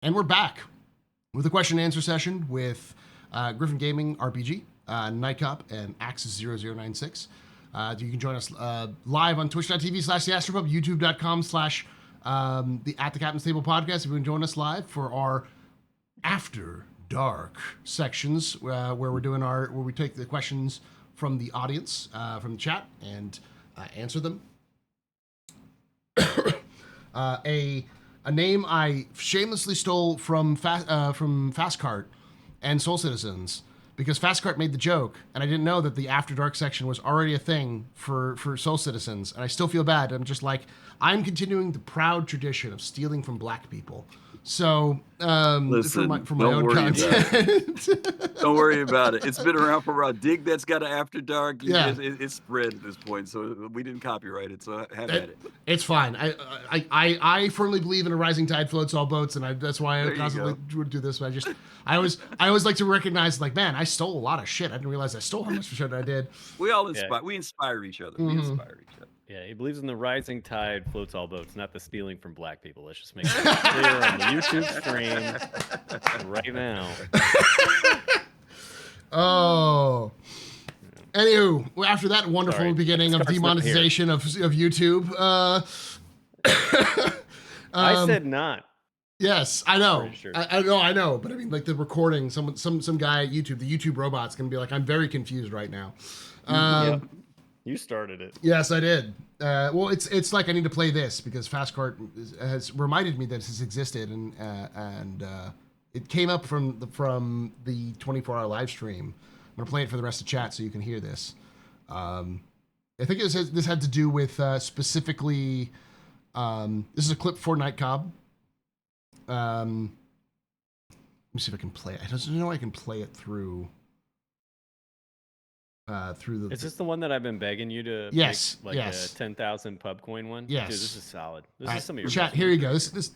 And we're back with a question and answer session with Griffin Gaming RPG, Nightcop, and Axis0096. You can join us live on twitch.tv/theastropub, youtube.com/ the At the Captain's Table podcast. If you can join us live for our After Dark sections, where we take the questions from the audience, from the chat, and answer them. A name I shamelessly stole from Fastcart and Soul Citizens, because Fastcart made the joke, and I didn't know that the After Dark section was already a thing for Soul Citizens, and I still feel bad. I'm just like, I'm continuing the proud tradition of stealing from black people. So, Listen, for my own content. Don't worry about it. It's been around for a while. Dig that's got an After Dark. Yeah. It's spread at this point, so we didn't copyright it, so have at it. It's fine. I firmly believe in a rising tide floats all boats, and that's why I constantly would do this. But I always like to recognize, like, man, I stole a lot of shit. I didn't realize I stole how much shit I did. We all inspire each other. We inspire each other. Yeah, he believes in the rising tide floats all boats, not the stealing from black people. Let's just make that clear on the YouTube stream right now. Oh. Anywho, after that wonderful beginning of demonetization of YouTube, I said not. Yes, I know. Sure. I know. But I mean, like the recording, some guy at YouTube, the YouTube robot's gonna be like, I'm very confused right now. Yep. You started it. Yes, I did. Well, it's like I need to play this because Fastcart has reminded me that this has existed, and it came up from the 24-hour live stream. I'm gonna play it for the rest of the chat so you can hear this. I think this had to do with specifically. This is a clip for Nightcop. Let me see if I can play it. I don't know I can play it through. Through the. Is this the one that I've been begging you to make, a 10,000 pub coin one? Yes. Dude, this is solid. This is some of your chat. Here you go. This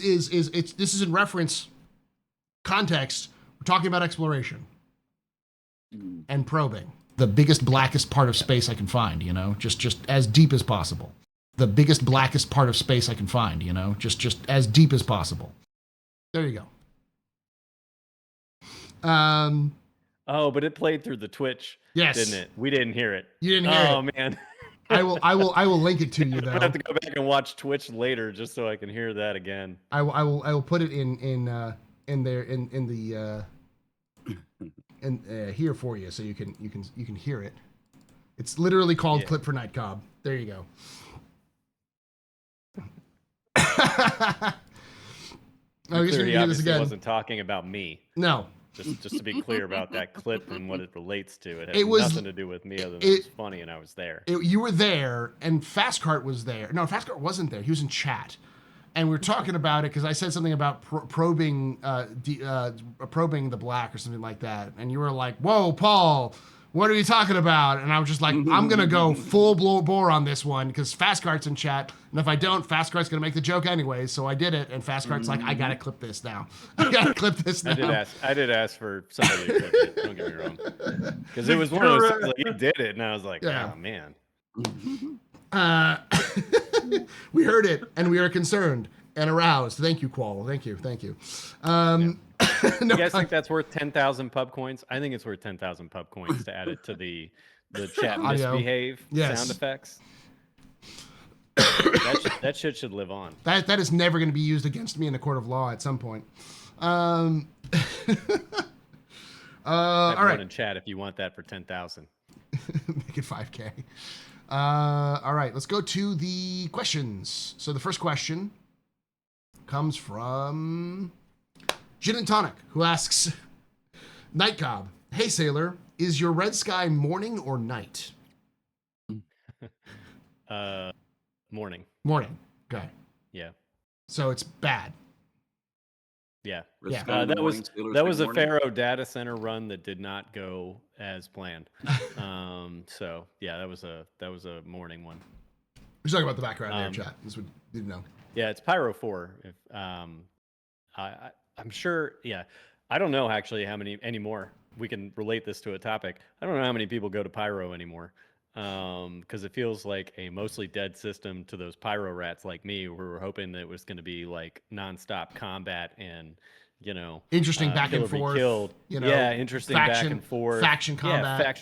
is in reference context. We're talking about exploration and probing. The biggest, blackest part of space I can find, just as deep as possible. The biggest, blackest part of space I can find, just as deep as possible. There you go. Oh, but it played through the Twitch, didn't it? We didn't hear it. You didn't hear it. Oh man. I will link it to you though. I have to go back and watch Twitch later just so I can hear that again. I will put it in there here for you so you can hear it. It's literally called Clip for Night Cobb. There you go. Oh, he obviously wasn't talking about me. No. Just to be clear about that clip and what it relates to. It has nothing to do with me other than it was funny and I was there. You were there and Fastcart was there. No, Fastcart wasn't there. He was in chat. And we were talking about it because I said something about probing the black or something like that. And you were like, whoa, Paul, what are you talking about? And I was just like, I'm going to go full bore on this one because Fastcart's in chat. And if I don't, Fastcart's going to make the joke anyways. So I did it. And Fastcart's like, I got to clip this now. I got to clip this now. I did ask for somebody to clip it. Don't get me wrong. Because it was one of those things, like, he did it. And I was like, oh, man. We heard it and we are concerned and aroused. Thank you, Qual. Thank you. You guys think that's worth 10,000 pub coins? I think it's worth 10,000 pub coins to add it to the chat misbehave sound effects. That shit should live on. That is never going to be used against me in a court of law at some point. All right. In chat if you want that for 10,000. Make it 5K. All right, let's go to the questions. So the first question comes from Gin and Tonic, who asks, Night Cobb, hey Sailor, is your red sky morning or night? Morning. Morning. Okay. Yeah. So it's bad. Yeah. That was a Faro data center run that did not go as planned. So yeah, that was a morning one. We're talking about the background there, chat. This would didn't know. Yeah, it's Pyro 4. If I'm sure. Yeah, I don't know actually how many anymore. We can relate this to a topic. I don't know how many people go to Pyro anymore. because it feels like a mostly dead system to those pyro rats like me, who were hoping that it was going to be like nonstop combat and Interesting back kill and or be forth. killed. Yeah, interesting back and forth. Faction Yeah,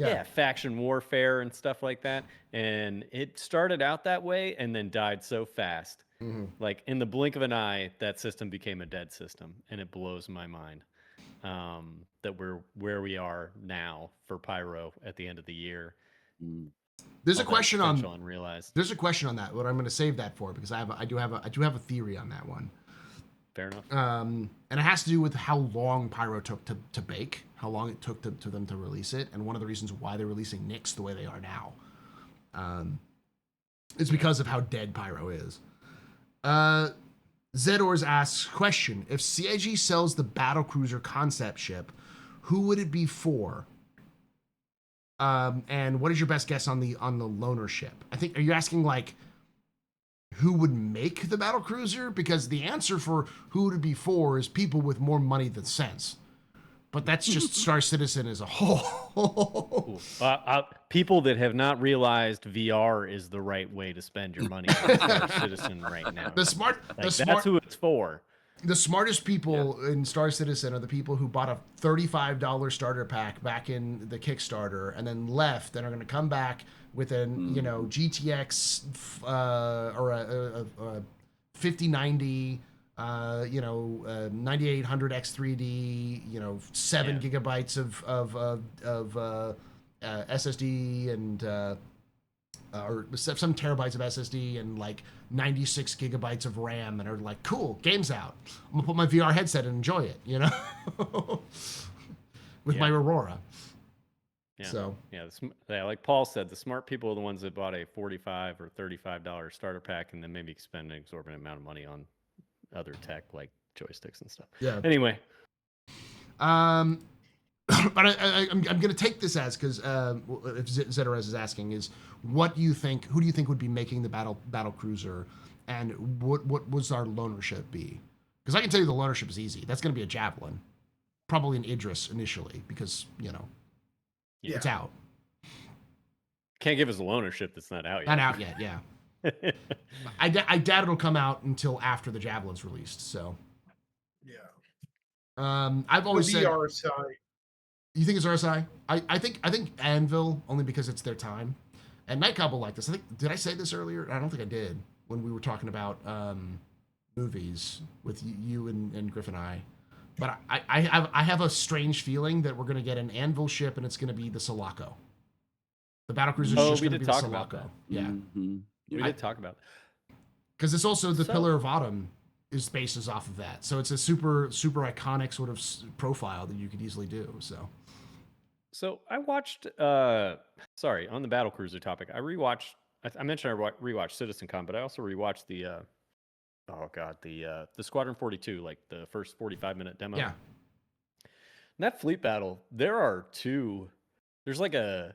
combat. faction warfare and stuff like that. And it started out that way and then died so fast. Mm-hmm. Like in the blink of an eye, that system became a dead system, and it blows my mind that we're where we are now for Pyro at the end of the year. There's a question on unrealized. There's a question on that, but I'm going to save that for because I do have a theory on that one. Fair enough. And it has to do with how long Pyro took to bake, how long it took to them to release it, and one of the reasons why they're releasing Nyx the way they are now. It's because of how dead Pyro is. Zedors asks, question, if CIG sells the battlecruiser concept ship, who would it be for? And what is your best guess on the loaner ship? I think, are you asking like who would make the battlecruiser? Because the answer for who would it be for is people with more money than sense. But that's just Star Citizen as a whole. People that have not realized VR is the right way to spend your money on Star Citizen right now. That's who it's for. The smartest people in Star Citizen are the people who bought a $35 starter pack back in the Kickstarter and then left and are going to come back with an GTX or a 5090. 9800 X3D, 7 gigabytes of SSD and or some terabytes of SSD and like 96 gigabytes of RAM, and are like, cool, game's out. I'm gonna put my VR headset and enjoy it, with my Aurora. Yeah. So like Paul said, the smart people are the ones that bought a $45 or $35 starter pack and then maybe spend an exorbitant amount of money on other tech like joysticks and stuff. Yeah. Anyway. But I'm going to take this as, because if Zedorez is asking, is who do you think would be making the battle cruiser, and what was our loanership be? Because I can tell you the loanership is easy. That's going to be a Javelin, probably an Idris initially, because it's out. Can't give us a loanership that's not out yet. Not out yet, yeah. I doubt it'll come out until after the Javelin's released. So yeah. I've always said RSI. You think it's RSI? I think Anvil, only because it's their time. And Nightcop will like this. Did I say this earlier? I don't think I did when we were talking about movies with you and Griff and I. But I have a strange feeling that we're going to get an Anvil ship and it's going to be the Sulaco. The battlecruiser is just going to be the Sulaco. Yeah. Mm-hmm. We did talk about that. Because it's also the Pillar of Autumn is bases off of that. So it's a super iconic sort of profile that you could easily do. So I watched, on the battlecruiser topic, I mentioned I rewatched CitizenCon, but I also rewatched the Squadron 42, like the first 45-minute demo. Yeah. And that fleet battle, there's like a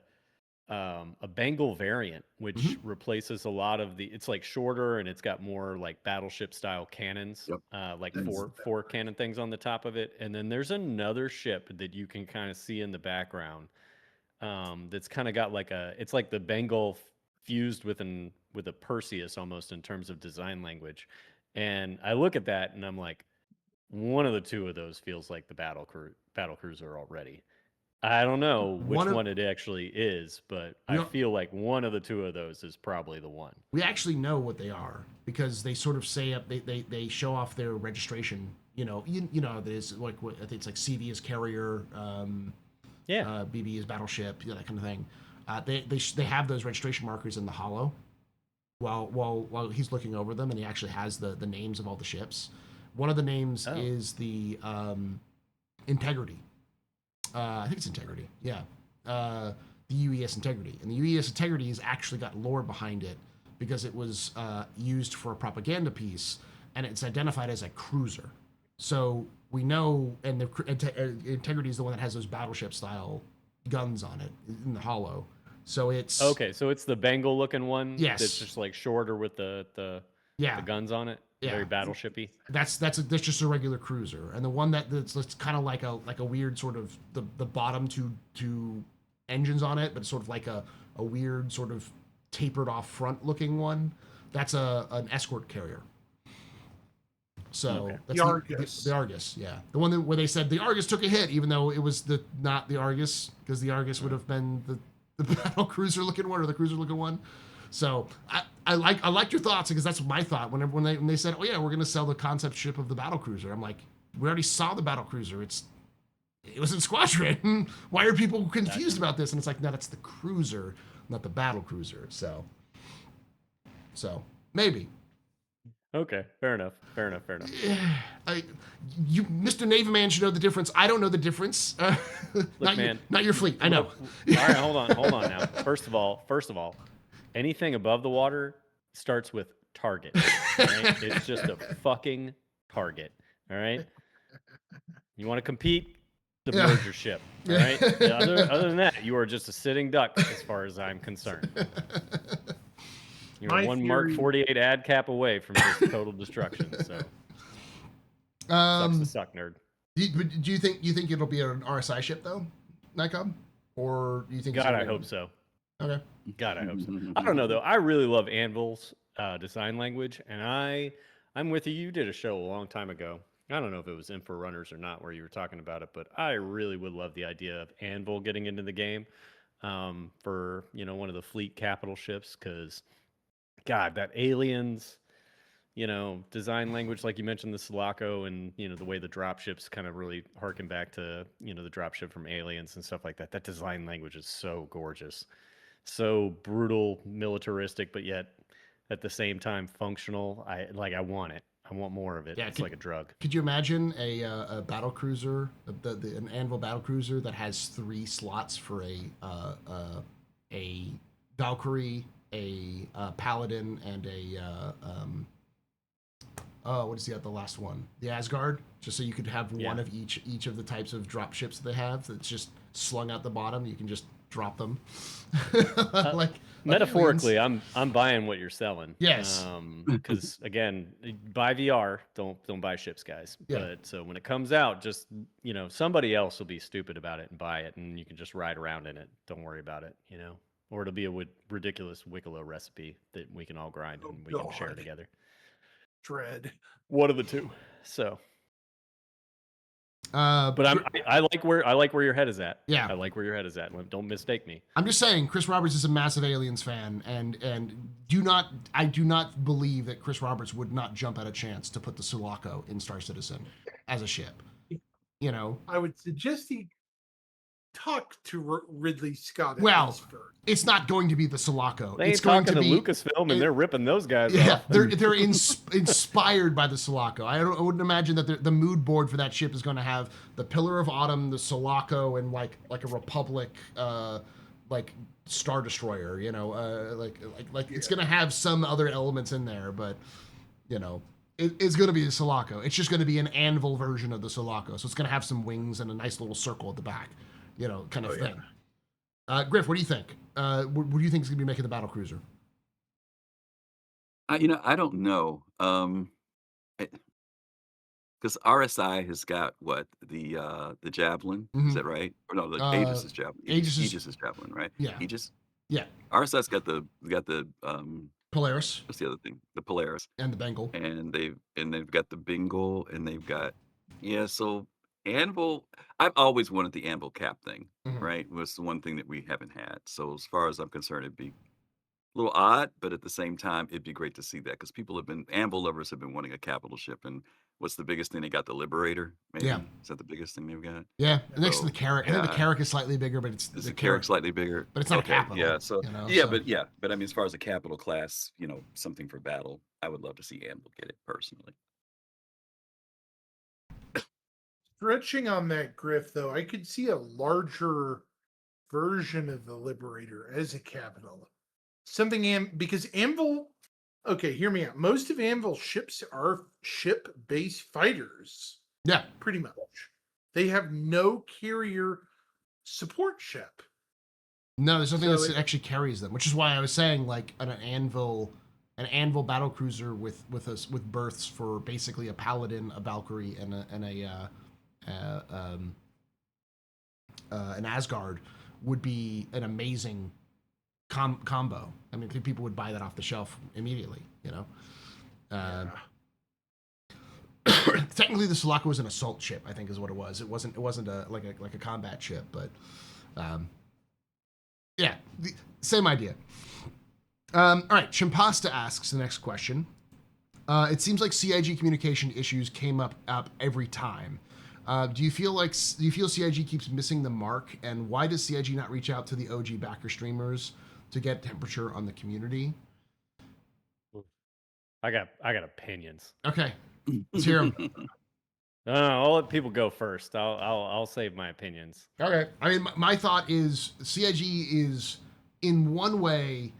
Bengal variant, which replaces a lot of it's like shorter and it's got more like battleship style cannons, like four cannon things on the top of it. And then there's another ship that you can kind of see in the background that's kind of got it's like the Bengal fused with a Perseus almost in terms of design language. And I look at that and I'm like, one of the two of those feels like the battlecruiser already. I don't know which one it actually is, but I feel like one of the two of those is probably the one. We actually know what they are because they sort of say they show off their registration. There's like I think it's like CV is carrier, BB is battleship, that kind of thing. They have those registration markers in the holo, while he's looking over them, and he actually has the names of all the ships. One of the names is the Integrity. I think it's Integrity. Yeah. The UES Integrity. And the UES Integrity has actually got lore behind it because it was used for a propaganda piece, and it's identified as a cruiser. So we know, and the Integrity is the one that has those battleship style guns on it in the holo. So it's okay. So it's the Bengal looking one. Yes. That's just like shorter with the guns on it. Yeah. Very battleshipy. That's just a regular cruiser, and the one that's kind of like a weird sort of the bottom two engines on it, but it's sort of like a a weird sort of tapered off front looking one. That's an escort carrier. So Okay. that's The Argus. the Argus, yeah, the one where they said the Argus took a hit, even though it was not the Argus, because the Argus would have been the battle cruiser looking one or the cruiser looking one. So I liked your thoughts, because that's my thought when they said, oh yeah, we're gonna sell the concept ship of the battle cruiser. I'm like, we already saw the battle cruiser. It was in Squadron. Why are people confused about this? And it's like, no, that's the cruiser, not the battle cruiser. So maybe. Okay, fair enough. Mr. Navy Man should know the difference. I don't know the difference. Not your fleet. I know. All right, hold on now. First of all, anything above the water starts with target. Right? It's just a fucking target. All right. You want to compete? Submerge your ship. All right. Yeah, other than that, you are just a sitting duck, as far as I'm concerned. You're one Mark 48 ad cap away from just total destruction. So, sucks to suck, nerd. Do you think it'll be an RSI ship though, Nikon, or do you think? God, I hope so. Okay. God, I hope so. I don't know though. I really love Anvil's design language, and I'm with you. You did a show a long time ago. I don't know if it was Info Runners or not, where you were talking about it, but I really would love the idea of Anvil getting into the game for one of the fleet capital ships, because God, that aliens, design language, like you mentioned, the Sulaco, and the way the dropships kind of really harken back to the dropship from Aliens and stuff like that. That design language is so gorgeous, so brutal, militaristic, but yet at the same time functional. I want it. I want more of it. Yeah, it's like a drug. Could you imagine a battle cruiser, an Anvil battle cruiser that has 3 slots for a Valkyrie, a Paladin, and what is the last one? The Asgard. Just so you could have one of each of the types of drop ships that they have. That's just slung out the bottom. You can just drop them. Metaphorically, I'm buying what you're selling. Yes. Because again, buy VR. Don't buy ships, guys. Yeah. But so when it comes out, just somebody else will be stupid about it and buy it, and you can just ride around in it. Don't worry about it. Or it'll be a ridiculous Wicklow recipe that we can all grind and we can share together. Dread. One of the two. So. But I like where your head is at. Yeah, I like where your head is at. Don't mistake me. I'm just saying, Chris Roberts is a massive Aliens fan, and I do not believe that Chris Roberts would not jump at a chance to put the Sulaco in Star Citizen as a ship. I would suggest he talk to Ridley Scott. Well, it's not going to be the Sulaco. They ain't it's going talking to be Lucasfilm, and they're ripping those guys off. Yeah, they're inspired by the Sulaco. I wouldn't imagine that the mood board for that ship is going to have the Pillar of Autumn, the Sulaco, and like a Republic, like Star Destroyer. Like it's going to have some other elements in there, but it's going to be the Sulaco. It's just going to be an Anvil version of the Sulaco, so it's going to have some wings and a nice little circle at the back. Kind of thing. Griff, what do you think? What do you think is going to be making the battle cruiser? I don't know. Because RSI has got what the Javelin, is that right? Or no, the Aegis Javelin. Aegis is Javelin, right? Yeah. Aegis. Yeah. RSI's got the Polaris. What's the other thing? The Polaris and the Bengal. And they've got the Bengal, and they've got So Anvil, I've always wanted the Anvil cap thing, right? It was the one thing that we haven't had. So as far as I'm concerned, it'd be a little odd, but at the same time, it'd be great to see that, because Anvil lovers have been wanting a capital ship. And what's the biggest thing? They got the Liberator, maybe? Yeah. Is that the biggest thing they've got? Yeah, next to the Carrack. I think the Carrack is slightly bigger, but it's the Carrack slightly bigger? But it's not a capital. Yeah, but I mean, as far as a capital class, something for battle, I would love to see Anvil get it personally. Stretching on that, Griff, though, I could see a larger version of the Liberator as a capital. Because Anvil, okay, hear me out. Most of Anvil's ships are ship-based fighters. Yeah. Pretty much. They have no carrier support ship. No, there's nothing that actually carries them, which is why I was saying like an Anvil battle cruiser with berths for basically a Paladin, a Valkyrie, and an Asgard would be an amazing combo. I mean, people would buy that off the shelf immediately. You know. Yeah. Technically, the Sulaco was an assault ship. I think is what it was. It wasn't like a combat ship, but yeah, same idea. All right, Chimpasta asks the next question. It seems like CIG communication issues came up every time. Do you feel CIG keeps missing the mark, and why does CIG not reach out to the OG backer streamers to get temperature on the community? I got opinions. Okay, let's hear them. No, I'll let people go first. I'll save my opinions. Okay, I mean, my thought is CIG is in one way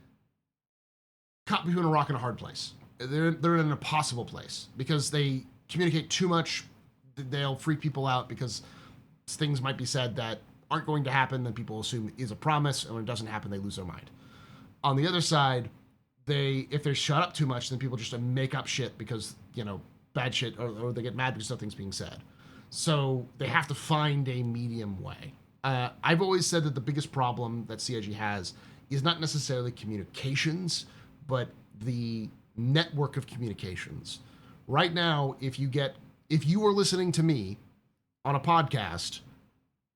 caught between a rock and a hard place. They're in an impossible place because they communicate too much. They'll freak people out because things might be said that aren't going to happen. Then people assume is a promise, and when it doesn't happen, they lose their mind. On the other side, if they shut up too much, then people just make up shit because bad shit, or they get mad because nothing's being said. So they have to find a medium way. I've always said that the biggest problem that CIG has is not necessarily communications, but the network of communications. Right now, if you are listening to me on a podcast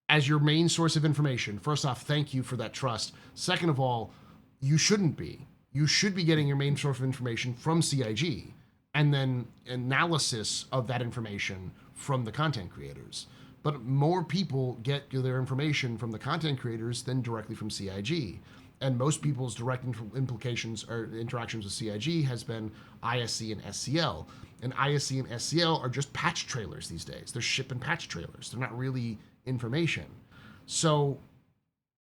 as your main source of information, first off, thank you for that trust. Second of all, you shouldn't be. You should be getting your main source of information from CIG, and then analysis of that information from the content creators. But more people get their information from the content creators than directly from CIG. And most people's direct implications or interactions with CIG has been ISC and SCL. And ISC and SCL are just patch trailers these days. They're shipping patch trailers. They're not really information. So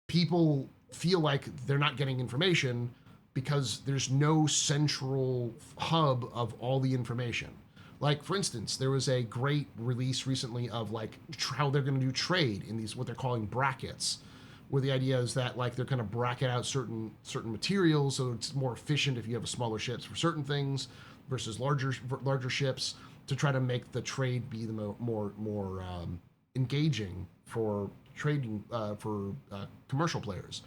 people feel like they're not getting information because there's no central hub of all the information. Like, for instance, there was a great release recently of like how they're going to do trade in these what they're calling brackets, where the idea is that like they're going to bracket out certain materials so it's more efficient if you have smaller ships for certain things versus larger ships, to try to make the trade be the more engaging for trading for commercial players.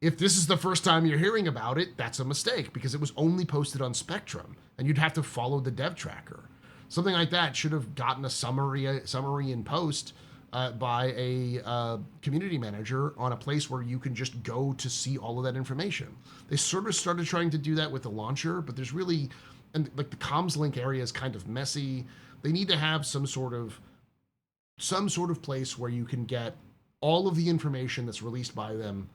If this is the first time you're hearing about it, that's a mistake because it was only posted on Spectrum and you'd have to follow the dev tracker. Something like that should have gotten a summary in post by a community manager on a place where you can just go to see all of that information. They sort of started trying to do that with the launcher, but there's really, and like the comms link area is kind of messy. They need to have some sort of place where you can get all of the information that's released by them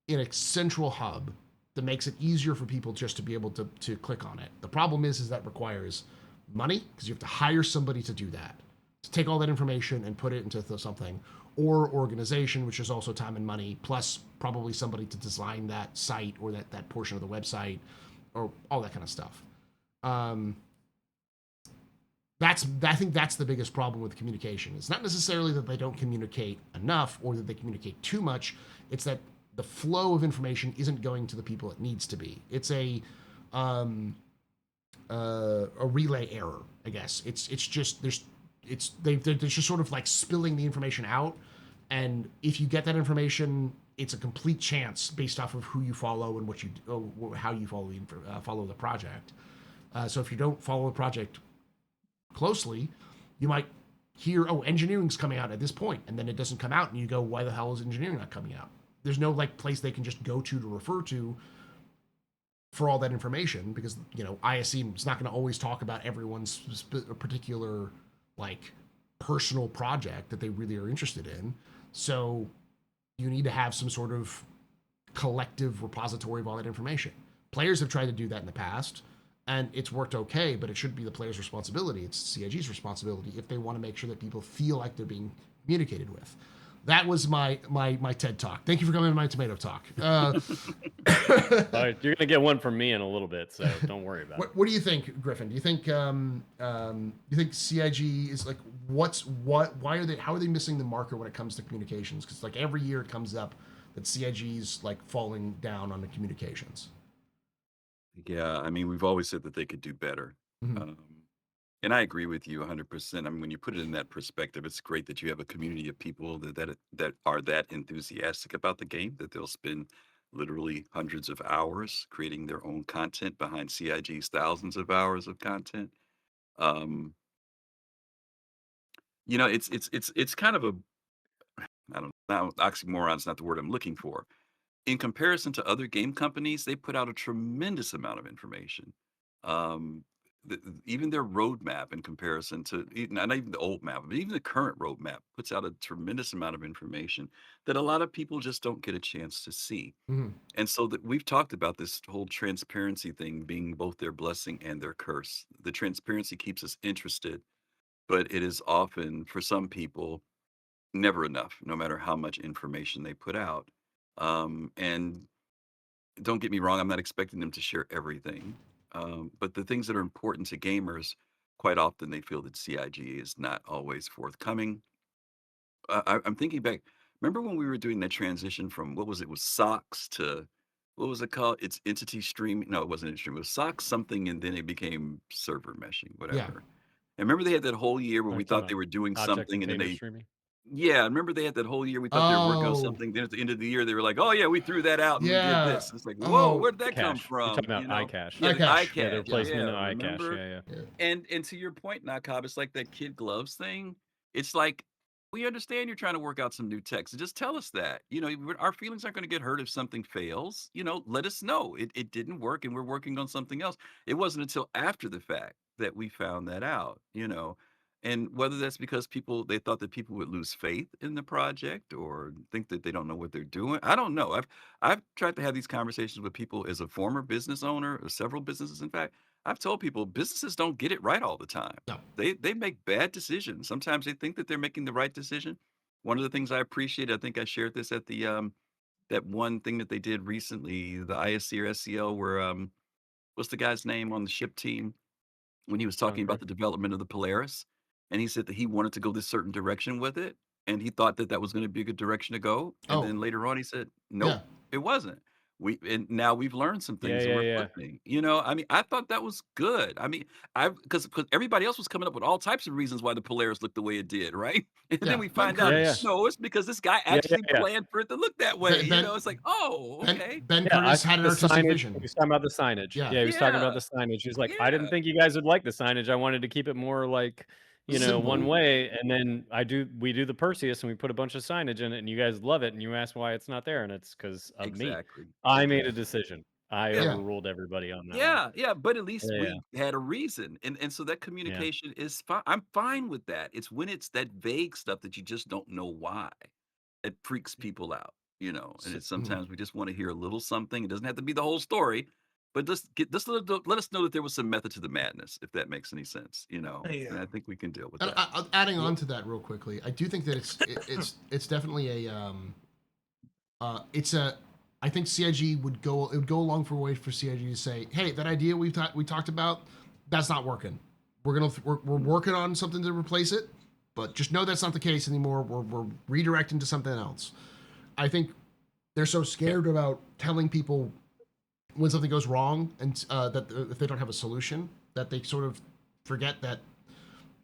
in a central hub that makes it easier for people just to be able to click on it. The problem is that requires money because you have to hire somebody to do that, to take all that information and put it into something, or organization, which is also time and money, plus probably somebody to design that site or that portion of the website or all that kind of stuff. I think that's the biggest problem with communication. It's not necessarily that they don't communicate enough or that they communicate too much. It's that the flow of information isn't going to the people it needs to be. It's a relay error, I guess. It's just they're just sort of like spilling the information out, and if you get that information, it's a complete chance based off of who you follow and what you how you follow the project. So if you don't follow the project closely, you might hear, oh, engineering's coming out at this point, and then it doesn't come out, and you go, why the hell is engineering not coming out? There's no like place they can just go to refer to for all that information, because ISC is not going to always talk about everyone's particular like personal project that they really are interested in. So you need to have some sort of collective repository of all that information. Players have tried to do that in the past, and it's worked okay, but it should be the player's responsibility. It's CIG's responsibility if they want to make sure that people feel like they're being communicated with. That was my TED Talk. Thank you for coming to my tomato talk. All right, you're gonna get one from me in a little bit, so don't worry about it. What do you think, Griffin? Do you think CIG is like how are they missing the marker when it comes to communications? Because like every year it comes up that CIG's like falling down on the communications. Yeah, I mean, we've always said that they could do better. Mhm. And I agree with you 100%. I mean, when you put it in that perspective, it's great that you have a community of people that are that enthusiastic about the game, that they'll spend literally hundreds of hours creating their own content behind CIG's thousands of hours of content. Um, it's kind of a I don't know, oxymoron's not the word I'm looking for. In comparison to other game companies, they put out a tremendous amount of information. Um, Even their roadmap in comparison to not even the old map, but even the current roadmap puts out a tremendous amount of information that a lot of people just don't get a chance to see. Mhm. And so that we've talked about this whole transparency thing being both their blessing and their curse. The transparency keeps us interested, but it is often for some people never enough, no matter how much information they put out. And don't get me wrong, I'm not expecting them to share everything. But the things that are important to gamers, quite often they feel that CIG is not always forthcoming. I'm thinking back. Remember when we were doing that transition from what was it was socks to what was it called? It's entity streaming. No, it wasn't entity streaming. It was socks something, and then it became server meshing, Yeah. whatever. And remember they had that whole year where Are we you talking thought they about were doing object something, and then container they streaming? yeah, I remember they had that whole year we thought they were working on Oh, something. Then at the end of the year, they were like, "Oh yeah, we threw that out and we did yeah. this." It's like, "Whoa, Oh, where did that come Cache. You're talking from?" about iCache. Yeah, the iCache. Yeah, the iCache. Yeah. replacement Yeah, of iCache. remember? Yeah, yeah. Yeah. And to your point, Nakab, it's like that kid gloves thing. It's like we understand you're trying to work out some new tech, so just tell us that. Our feelings aren't going to get hurt if something fails. Let us know it didn't work, and we're working on something else. It wasn't until after the fact that we found that out. And whether that's because they thought that people would lose faith in the project or think that they don't know what they're doing. I don't know. I've tried to have these conversations with people as a former business owner, or several businesses, in fact. I've told people businesses don't get it right all the time. No. They make bad decisions. Sometimes they think that they're making the right decision. One of the things I appreciate, I think I shared this at the that one thing that they did recently, the ISC or SCL, where what's the guy's name on the ship team when he was talking about Concur. the development of the Polaris, and he said that he wanted to go this certain direction with it, and he thought that that was going to be a good direction to go, and Oh, then later on he said, yeah. "Nope, it wasn't." And now we've learned some Yeah, things and yeah, we're yeah. flipping. I mean, I thought that was good. I mean, I because everybody else was coming up with all types of reasons why the Polaris looked the way it did, right? And then Yeah. we Ben find out, Yeah, yeah. Curtis. no, it's because this guy Yeah, yeah, actually yeah. planned for it to look that way. Ben Ben It's like, oh, okay, Ben Yeah, I Curtis think had an the artistic signage. He vision. was talking about the signage. Yeah. Yeah, he was talking about yeah, the signage. He was like, I didn't yeah, think you guys would like the signage. I wanted to keep it more like, one Simple. way. And then we do the Perseus and we put a bunch of signage in it and you guys love it. And you ask why it's not there. And it's because of me. exactly, I made a exactly. decision. I Yeah, Yeah. overruled everybody on that one. yeah, yeah, but at least Yeah, we had a reason, and so that yeah, communication is fine. I'm fine with that. It's when it's that vague stuff that you just don't know why. It freaks people out, and it's Mhm. sometimes we just wanna hear a little something. It doesn't have to be the whole story, but just let us know that there was some method to the madness, if that makes any sense, and Yeah. I think we can deal with And that. adding Well on to that real quickly, I do think that it's definitely a it's a I think CIG would go along for a way for CIG to say, hey, that idea we talked about, that's not working. We're working on something to replace it, but just know that's not the case anymore. We're redirecting to something else. I think they're so scared about telling people when something goes wrong and that if they don't have a solution, that they sort of forget that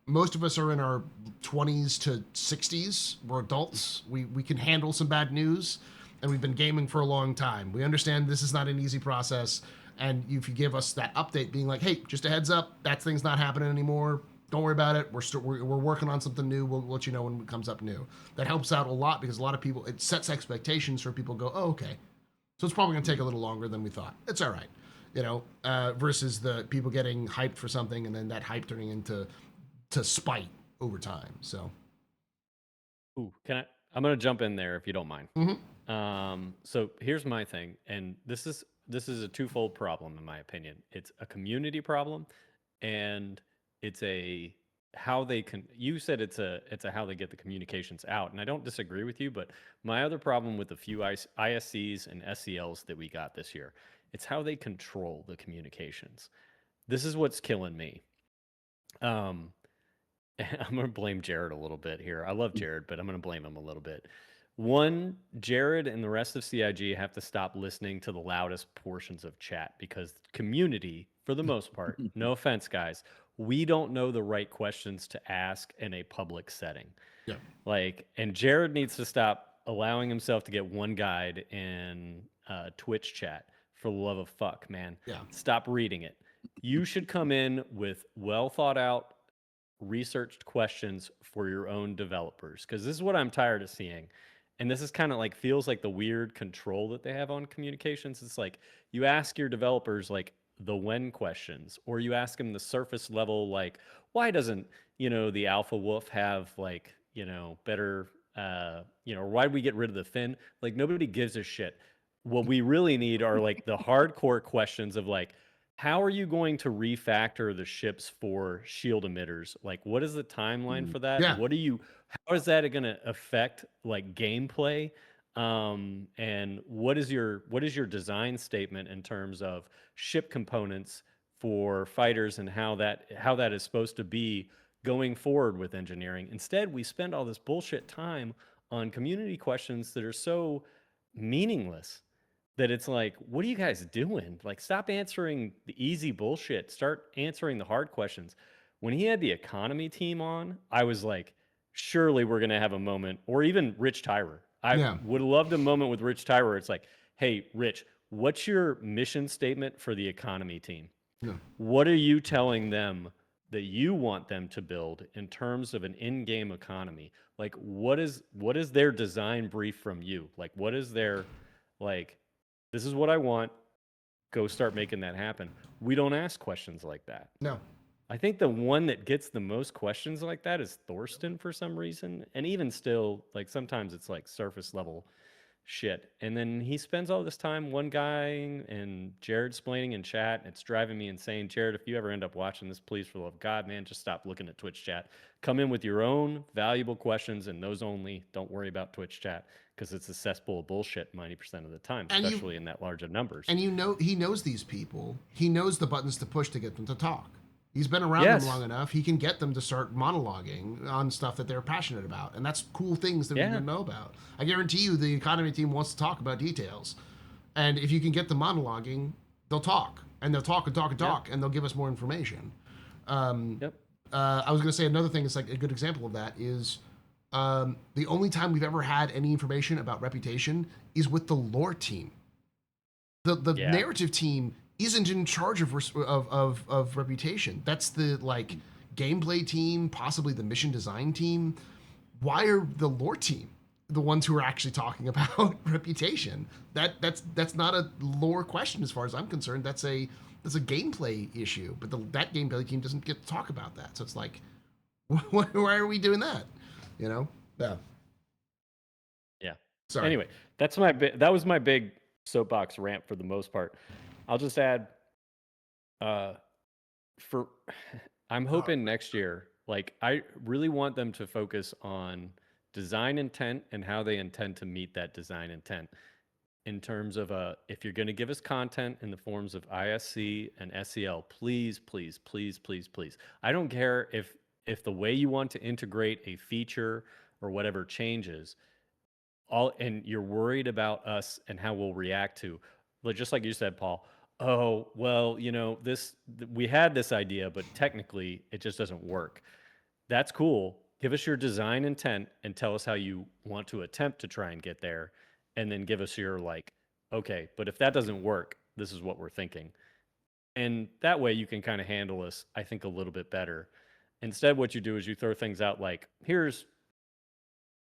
most of us are in our 20s to 60s. We're adults. We can handle some bad news, and we've been gaming for a long time. We understand this is not an easy process, and if you give us that update, being like, "Hey, just a heads up, that thing's not happening anymore. Don't worry about it. We're working on something new. We'll let you know when it comes up new." That helps out a lot because a lot of people it sets expectations for people. Go, "Oh, okay, so it's probably going to take a little longer than we thought. It's all right." Versus the people getting hyped for something and then that hype turning into spite over time. So, Ooh, I'm gonna jump in there if you don't mind. mhm. So here's my thing, and this is a twofold problem in my opinion. It's a community problem, and it's a how they can. You said it's a how they get the communications out, and I don't disagree with you. But my other problem with the few ISCs and SCLs that we got this year, it's how they control the communications. This is what's killing me. Um, I'm gonna blame Jared a little bit here. I love Jared, but I'm gonna blame him a little bit. One, Jared and the rest of CIG have to stop listening to the loudest portions of chat because community, for the most part, no offense, guys, we don't know the right questions to ask in a public setting. Yeah. And Jared needs to stop allowing himself to get one guide in Twitch chat. For the love of fuck, man. Yeah. Stop reading it. You should come in with well thought out, researched questions for your own developers. Because this is what I'm tired of seeing. And this is kind of like feels like the weird control that they have on communications. It's like you ask your developers like the when questions, or you ask them the surface level, like, why doesn't, the alpha wolf have like, better, or why did we get rid of the fin? Like nobody gives a shit. What we really need are like the hardcore questions of like, how are you going to refactor the ships for shield emitters? Like, what is the timeline for that? Yeah. How is that going to affect like gameplay? And what is your design statement in terms of ship components for fighters and how that is supposed to be going forward with engineering? Instead, we spend all this bullshit time on community questions that are so meaningless that it's like, what are you guys doing? Like, stop answering the easy bullshit. Start answering the hard questions. When he had the economy team on, I was like, surely we're going to have a moment, or even Rich Tyrer. I Yeah. would have loved a moment with Rich Tyrer. It's like, hey, Rich, what's your mission statement for the economy team? Yeah. What are you telling them that you want them to build in terms of an in-game economy? Like, what is their design brief from you? Like, what is their, like, this is what I want. Go start making that happen. We don't ask questions like that. No. I think the one that gets the most questions like that is Thorsten for some reason. And even still, like sometimes it's like surface level shit. And then he spends all this time, one guy and Jared explaining in chat. And it's driving me insane. Jared, if you ever end up watching this, please, for the love of God, man, just stop looking at Twitch chat. Come in with your own valuable questions and those only. Don't worry about Twitch chat because it's a cesspool of bullshit 90% of the time, especially in that large of numbers. And he knows these people. He knows the buttons to push to get them to talk. He's been around them long enough. He can get them to start monologuing on stuff that they're passionate about. And that's cool things that we don't know about. I guarantee you the economy team wants to talk about details. And if you can get them monologuing, they'll talk. And they'll talk and talk and talk. And they'll give us more information. I was going to say another thing that's like a good example of that is the only time we've ever had any information about Reputation is with the lore team. The narrative team isn't in charge of Reputation. That's the like gameplay team, possibly the mission design team. Why are the lore team the ones who are actually talking about Reputation? That's not a lore question as far as I'm concerned. That's a gameplay issue. But that gameplay team doesn't get to talk about that. So it's like, why are we doing that? Yeah. Sorry. Anyway, that was my big soapbox rant for the most part. I'll just add, I'm hoping next year, like I really want them to focus on design intent and how they intend to meet that design intent in terms of if you're going to give us content in the forms of ISC and SEL, please, please, please, please, please. I don't care if the way you want to integrate a feature or whatever changes, and you're worried about us and how we'll react to, just like you said, Paul. Oh, well, we had this idea, but technically it just doesn't work. That's cool. Give us your design intent and tell us how you want to attempt to try and get there. And then give us your okay, but if that doesn't work, this is what we're thinking. And that way you can kind of handle us, I think, a little bit better. Instead, what you do is you throw things out like, here's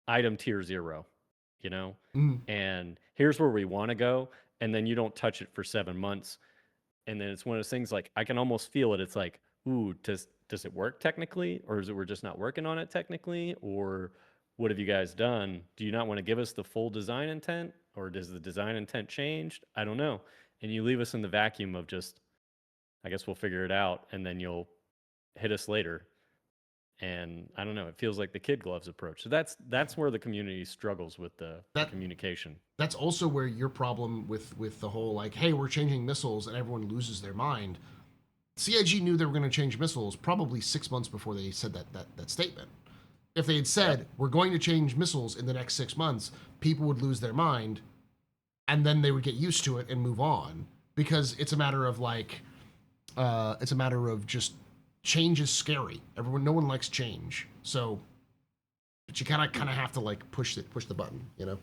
item tier 0, and here's where we want to go. And then you don't touch it for 7 months. And then it's one of those things like, I can almost feel it. It's like, ooh, does it work technically? Or is it we're just not working on it technically? Or what have you guys done? Do you not want to give us the full design intent? Or does the design intent change? I don't know. And you leave us in the vacuum of just, I guess we'll figure it out. And then you'll hit us later. And I don't know, it feels like the kid gloves approach. So that's where the community struggles with the communication. That's also where your problem with the whole like, hey, we're changing missiles and everyone loses their mind. CIG knew they were going to change missiles probably 6 months before they said that statement. If they had said, we're going to change missiles in the next 6 months, people would lose their mind and then they would get used to it and move on, because it's a matter of just change is scary. No one likes change. So but you kind of have to like push the button, you know.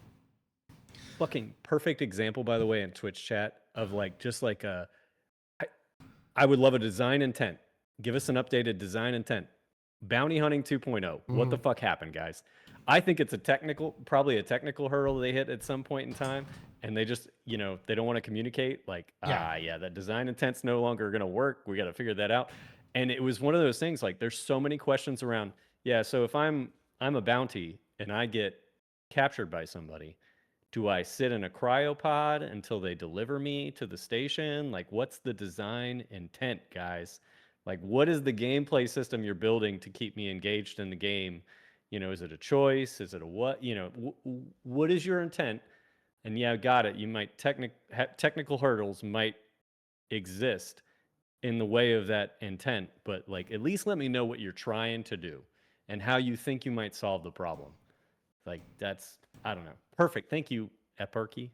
Fucking perfect example, by the way, in Twitch chat of like just like I would love a design intent. Give us an updated design intent. Bounty hunting 2.0. What the fuck happened, guys? I think it's probably a technical hurdle they hit at some point in time, and they just, they don't want to communicate. Like, yeah, that design intent's no longer going to work. We got to figure that out. And it was one of those things. Like, there's so many questions around. Yeah, so if I'm a bounty and I get captured by somebody, do I sit in a cryopod until they deliver me to the station? Like, what's the design intent, guys? Like, what is the gameplay system you're building to keep me engaged in the game? Is it a choice? Is it a what? What is your intent? And yeah, got it. You might technical hurdles might exist in the way of that intent, but like at least let me know what you're trying to do and how you think you might solve the problem. Like that's, I don't know. Perfect. Thank you, Eparchy.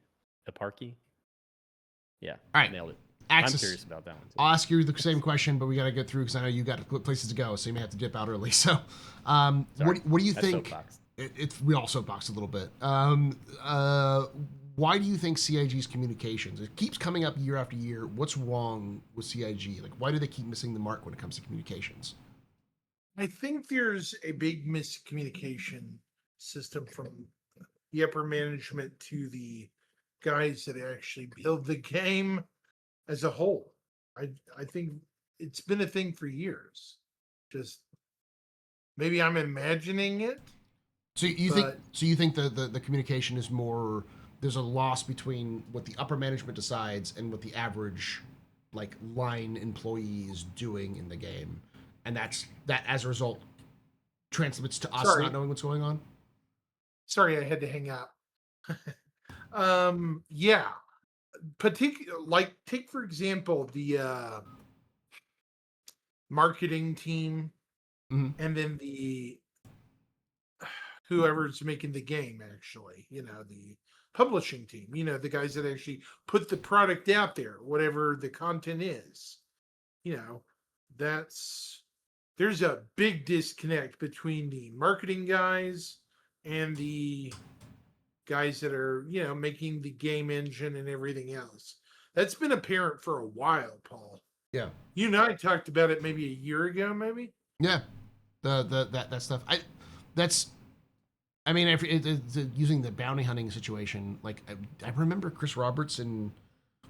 Yeah. All right. Nailed it. Axis. I'm curious about that one too. I'll ask you the same question, but we got to get through because I know you got places to go, so you may have to dip out early. So, what do you think? We all soapbox a little bit. Why do you think CIG's communications? It keeps coming up year after year. What's wrong with CIG? Like, why do they keep missing the mark when it comes to communications? I think there's a big miscommunication system from the upper management to the guys that actually build the game as a whole. I think it's been a thing for years. Just maybe I'm imagining it. So you think the communication is more, there's a loss between what the upper management decides and what the average like line employee is doing in the game, and that as a result transmits to us not knowing what's going on? Sorry, I had to hang up. Yeah. Like take for example the marketing team, and then the whoever's making the game, actually, the publishing team, the guys that actually put the product out there, whatever the content is, there's a big disconnect between the marketing guys and the guys that are, making the game engine and everything else. That's been apparent for a while, Paul. Yeah. You and I talked about it maybe a year ago, maybe. Yeah. That stuff. Using the bounty hunting situation, like I remember Chris Roberts in,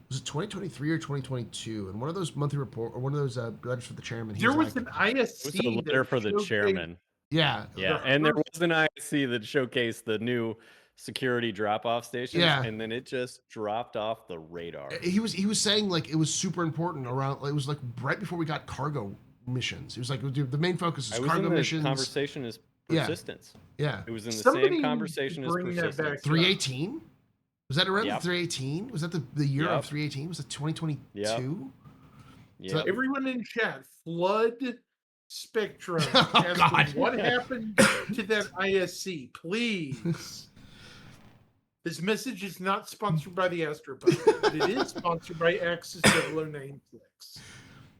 was it 2023 or 2022? And one of those monthly report or one of those letters for the chairman. There was an ISC. It was a letter for the chairman. Yeah. Yeah. And there was an ISC that showcased the new security drop-off stations. Yeah. And then it just dropped off the radar. He was saying like it was super important around. It was like right before we got cargo missions. He was like, the main focus is cargo missions. Conversation is persistence. Yeah. It was in the same conversation as persistence. 318? Was that around the 318? Was that the year of 318? Was it 2022? Yeah. So everyone in chat, flood Spectrum. Oh, God. What happened to that ISC? Please. This message is not sponsored by the Astropod, but it is sponsored by Axis 0096.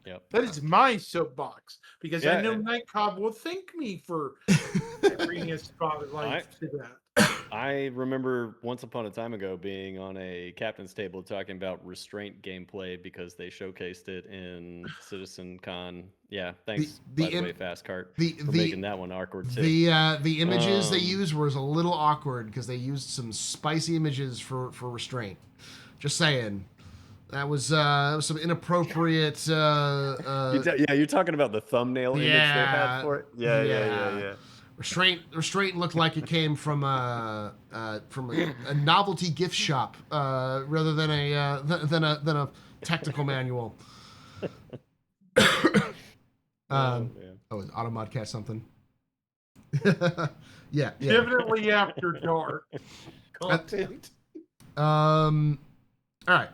Yep. That is my soapbox, because I know Nightcob will thank me for bringing a spotlight to that. I remember once upon a time ago being on a captain's table talking about restraint gameplay because they showcased it in Citizen Con. Yeah, thanks, by the way, Fast Cart, for making that one awkward too. The images they used was a little awkward because they used some spicy images for restraint. Just saying. That was some inappropriate. You're talking about the thumbnail image they had for it. Yeah. Restraint looked like it came from a novelty gift shop rather than a technical manual. Automod catch something. yeah. Definitely after dark content. All right.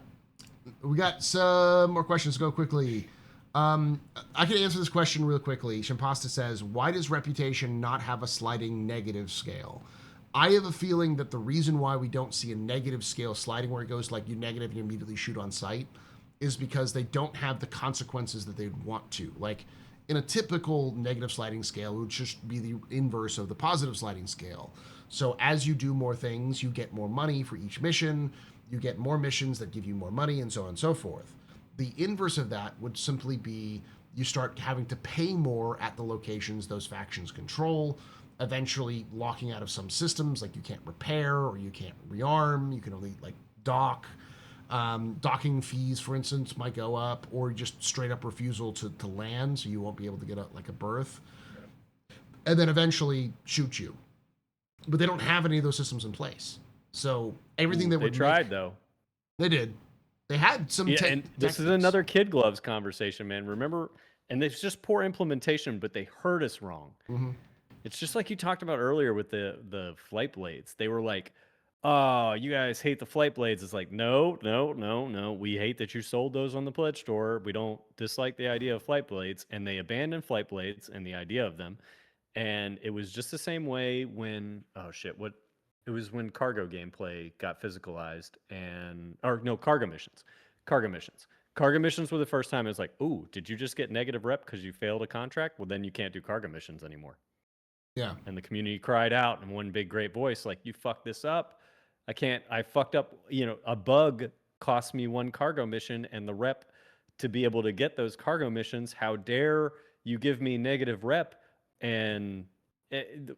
We got some more questions to go quickly. I can answer this question real quickly. Shimpasta says, why does Reputation not have a sliding negative scale? I have a feeling that the reason why we don't see a negative scale sliding where it goes like you negative and you immediately shoot on sight is because they don't have the consequences that they'd want to. Like, in a typical negative sliding scale, it would just be the inverse of the positive sliding scale. So as you do more things, you get more money for each mission, you get more missions that give you more money, and so on and so forth. The inverse of that would simply be you start having to pay more at the locations those factions control, eventually locking out of some systems, like you can't repair or you can't rearm, you can only like dock. Docking fees, for instance, might go up, or just straight up refusal to land, so you won't be able to get a berth, and then eventually shoot you. But they don't have any of those systems in place. So everything that They would tried make, though. they did. They had some Yeah, and this is tactics. another kid gloves conversation, man. Remember, and it's just poor implementation, but they heard us wrong. Mm-hmm. It's just like you talked about earlier with the flight blades. They were like, "Oh, you guys hate the flight blades." It's like, no, no, no, no. We hate that you sold those on the pledge store. We don't dislike the idea of flight blades, and they abandoned flight blades and the idea of them. And it was just the same way when oh shit, what it was when cargo gameplay got physicalized and or no cargo missions. Cargo missions. Cargo missions were the first time it was like, "Ooh, did you just get negative rep because you failed a contract? Well, then you can't do cargo missions anymore." Yeah. And the community cried out in one big great voice like, "You fucked this up. I fucked up, a bug cost me one cargo mission and the rep to be able to get those cargo missions. How dare you give me negative rep?" And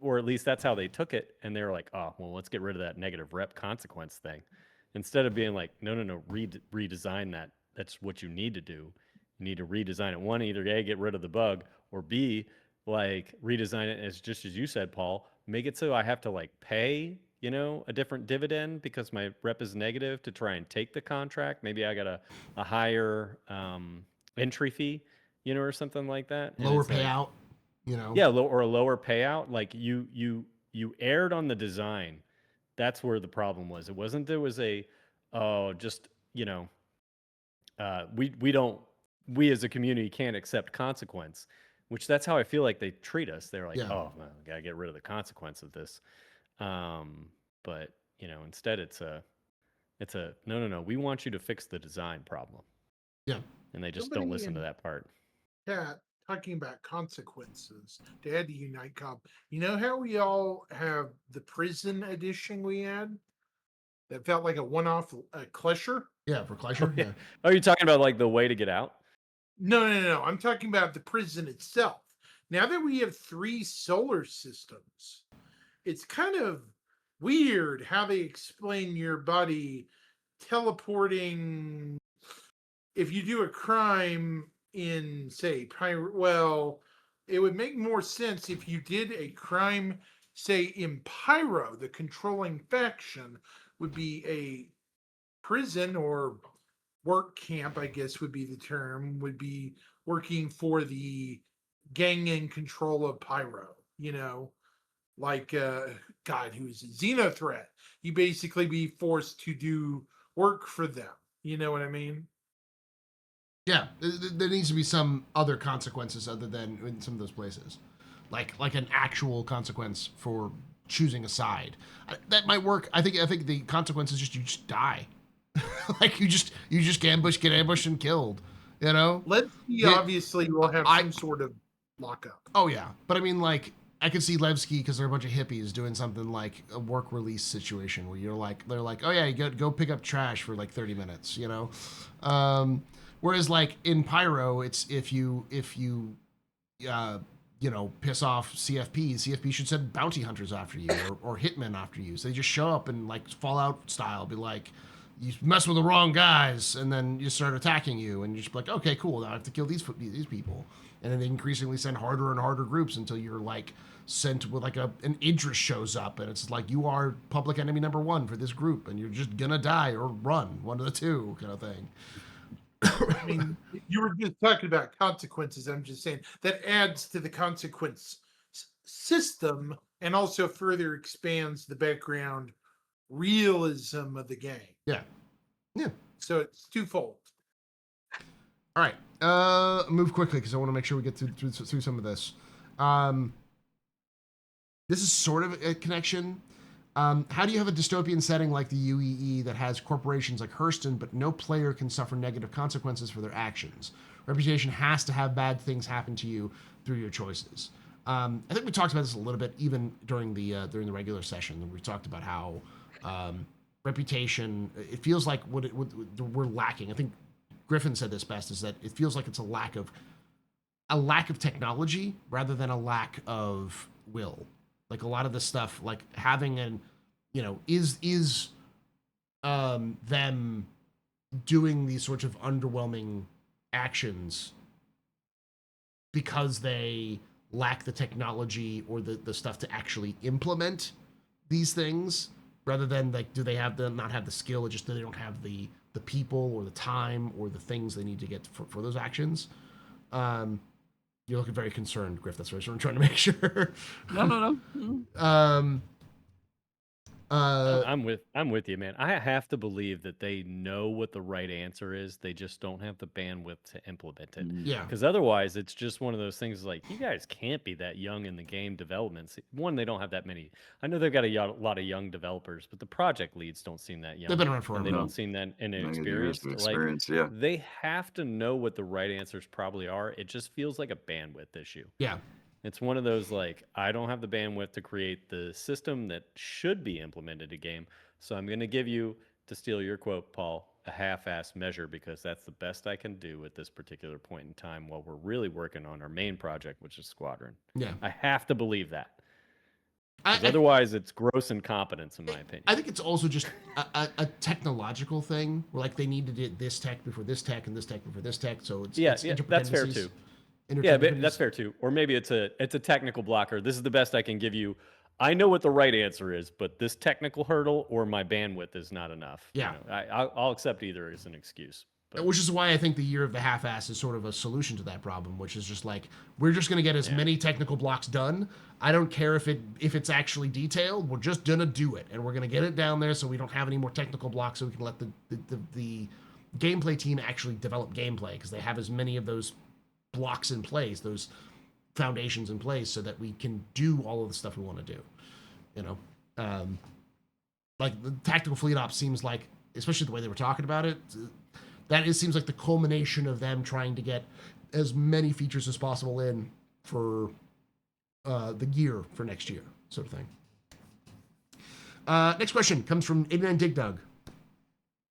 or at least that's how they took it. And they were like, "Oh, well, let's get rid of that negative rep consequence thing." Instead of being like, "No, no, no, redesign that. That's what you need to do. You need to redesign it. One, either A, get rid of the bug, or B, like redesign it as just as you said, Paul, make it so I have to like pay, a different dividend because my rep is negative to try and take the contract. Maybe I got a higher entry fee, or something like that." And Lower it's like, payout, you know. yeah, or a lower payout. Like you erred on the design. That's where the problem was. It wasn't there was a oh just we don't we as a community can't accept consequence, which that's how I feel like they treat us. They're like, Yeah. "Oh, well, I gotta get rid of the consequence of this." But instead it's a no, no, no. We want you to fix the design problem, Yeah. and they just don't Somebody listen to in that part. chat talking about consequences to add to Unite Comp. You know how we all have the prison edition we had that felt like a one-off Klesher? Yeah, for Kleischer. Yeah. Are you talking about like the way to get out? No, no, no. I'm talking about the prison itself. Now that we have 3 solar systems, it's kind of weird how they explain your body teleporting. If you do a crime in, say, well, it would make more sense if you did a crime, say, in Pyro, the controlling faction would be a prison or work camp, I guess would be the term, would be working for the gang in control of Pyro, like God, who's a Xenothreat. You basically be forced to do work for them. You know what I mean? Yeah. There needs to be some other consequences other than in some of those places, like an actual consequence for choosing a side. That might work. I think the consequence is just you just die. Like you just get ambushed and killed. You know. Let's see. Yeah, Obviously, we'll have I some sort of lockup. Oh yeah, but I mean, like, I could see Levski because they're a bunch of hippies doing something like a work release situation where they're like, oh yeah, you go pick up trash for like 30 minutes, Whereas like in Pyro, it's if you piss off CFP should send bounty hunters after you or hitmen after you. So they just show up and like Fallout style, be like, you mess with the wrong guys, and then you start attacking you, and you're just like, okay, cool, now I have to kill these people, and then they increasingly send harder and harder groups until you're like sent with like an Idris shows up, and it's like you are public enemy number 1 for this group, and you're just gonna die or run, one of the two, kind of thing. I mean, you were just talking about consequences. I'm just saying that adds to the consequence system and also further expands the background realism of the game. Yeah. So it's twofold. All right. Move quickly because I want to make sure we get through some of this. This is sort of a connection. How do you have a dystopian setting like the UEE that has corporations like Hurston, but no player can suffer negative consequences for their actions? Reputation has to have bad things happen to you through your choices. I think we talked about this a little bit even during the regular session. We talked about how reputation. It feels like what we're lacking. I think Griffin said this best: is that it feels like it's a lack of technology rather than a lack of will. Like a lot of this stuff, like having an, is them doing these sorts of underwhelming actions because they lack the technology or the stuff to actually implement these things, rather than like, do they not have the skill? It's just that they don't have the people or the time or the things they need to get for those actions. You're looking very concerned, Griff. That's what I'm trying to make sure. No. I'm with you, man. I have to believe that they know what the right answer is. They just don't have the bandwidth to implement it. Yeah. Because otherwise, it's just one of those things like, you guys can't be that young in the game development. One, they don't have that many. I know they've got a lot of young developers, but the project leads don't seem that young. They've been around And forever. they No. don't seem that Years inexperienced. of Like, experience, yeah. they have to know what the right answers probably are. It just feels like a bandwidth issue. Yeah. It's one of those like, I don't have the bandwidth to create the system that should be implemented in game. So I'm going to give you, to steal your quote, Paul, a half-assed measure because that's the best I can do at this particular point in time while we're really working on our main project, which is Squadron. Yeah. I have to believe that. I, Otherwise, it's gross incompetence, in my opinion. I think it's also just a technological thing where like they need to do this tech before this tech and this tech before this tech. So it's Yeah, that's fair too. Yeah, but that's fair too. Or maybe it's a technical blocker. This is the best I can give you. I know what the right answer is, but this technical hurdle or my bandwidth is not enough. Yeah. I'll accept either as an excuse. But Which is why I think the year of the half-ass is sort of a solution to that problem, which is just like, we're just going to get as many technical blocks done. I don't care if it's actually detailed. We're just going to do it, and we're going to get it down there so we don't have any more technical blocks, so we can let the gameplay team actually develop gameplay, because they have as many of those blocks in place, those foundations in place, so that we can do all of the stuff we want to do. Like the tactical fleet ops seems like, especially the way they were talking about it, seems like the culmination of them trying to get as many features as possible in for the gear for next year, sort of thing. Next question comes from 89 Dig Dug,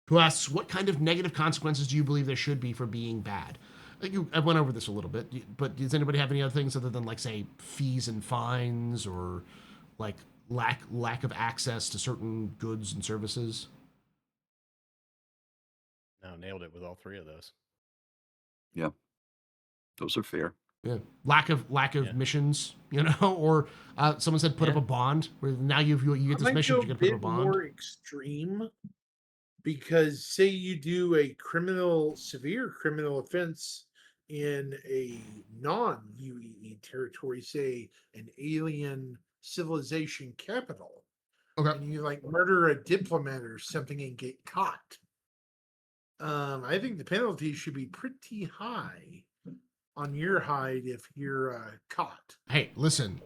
who asks, what kind of negative consequences do you believe there should be for being bad? I went over this a little bit, but does anybody have any other things other than, like, say, fees and fines, or like lack of access to certain goods and services? no, nailed it with all three of those. Yeah. Those are fair. Yeah, lack of missions, or someone said put up a bond. Where now you get this mission, you got to put up a bond. More extreme, because say you do a severe criminal offense in a non-UEE territory, say an alien civilization capital, Okay. and you like murder a diplomat or something and get caught. I think the penalty should be pretty high on your hide if you're caught. Hey, listen,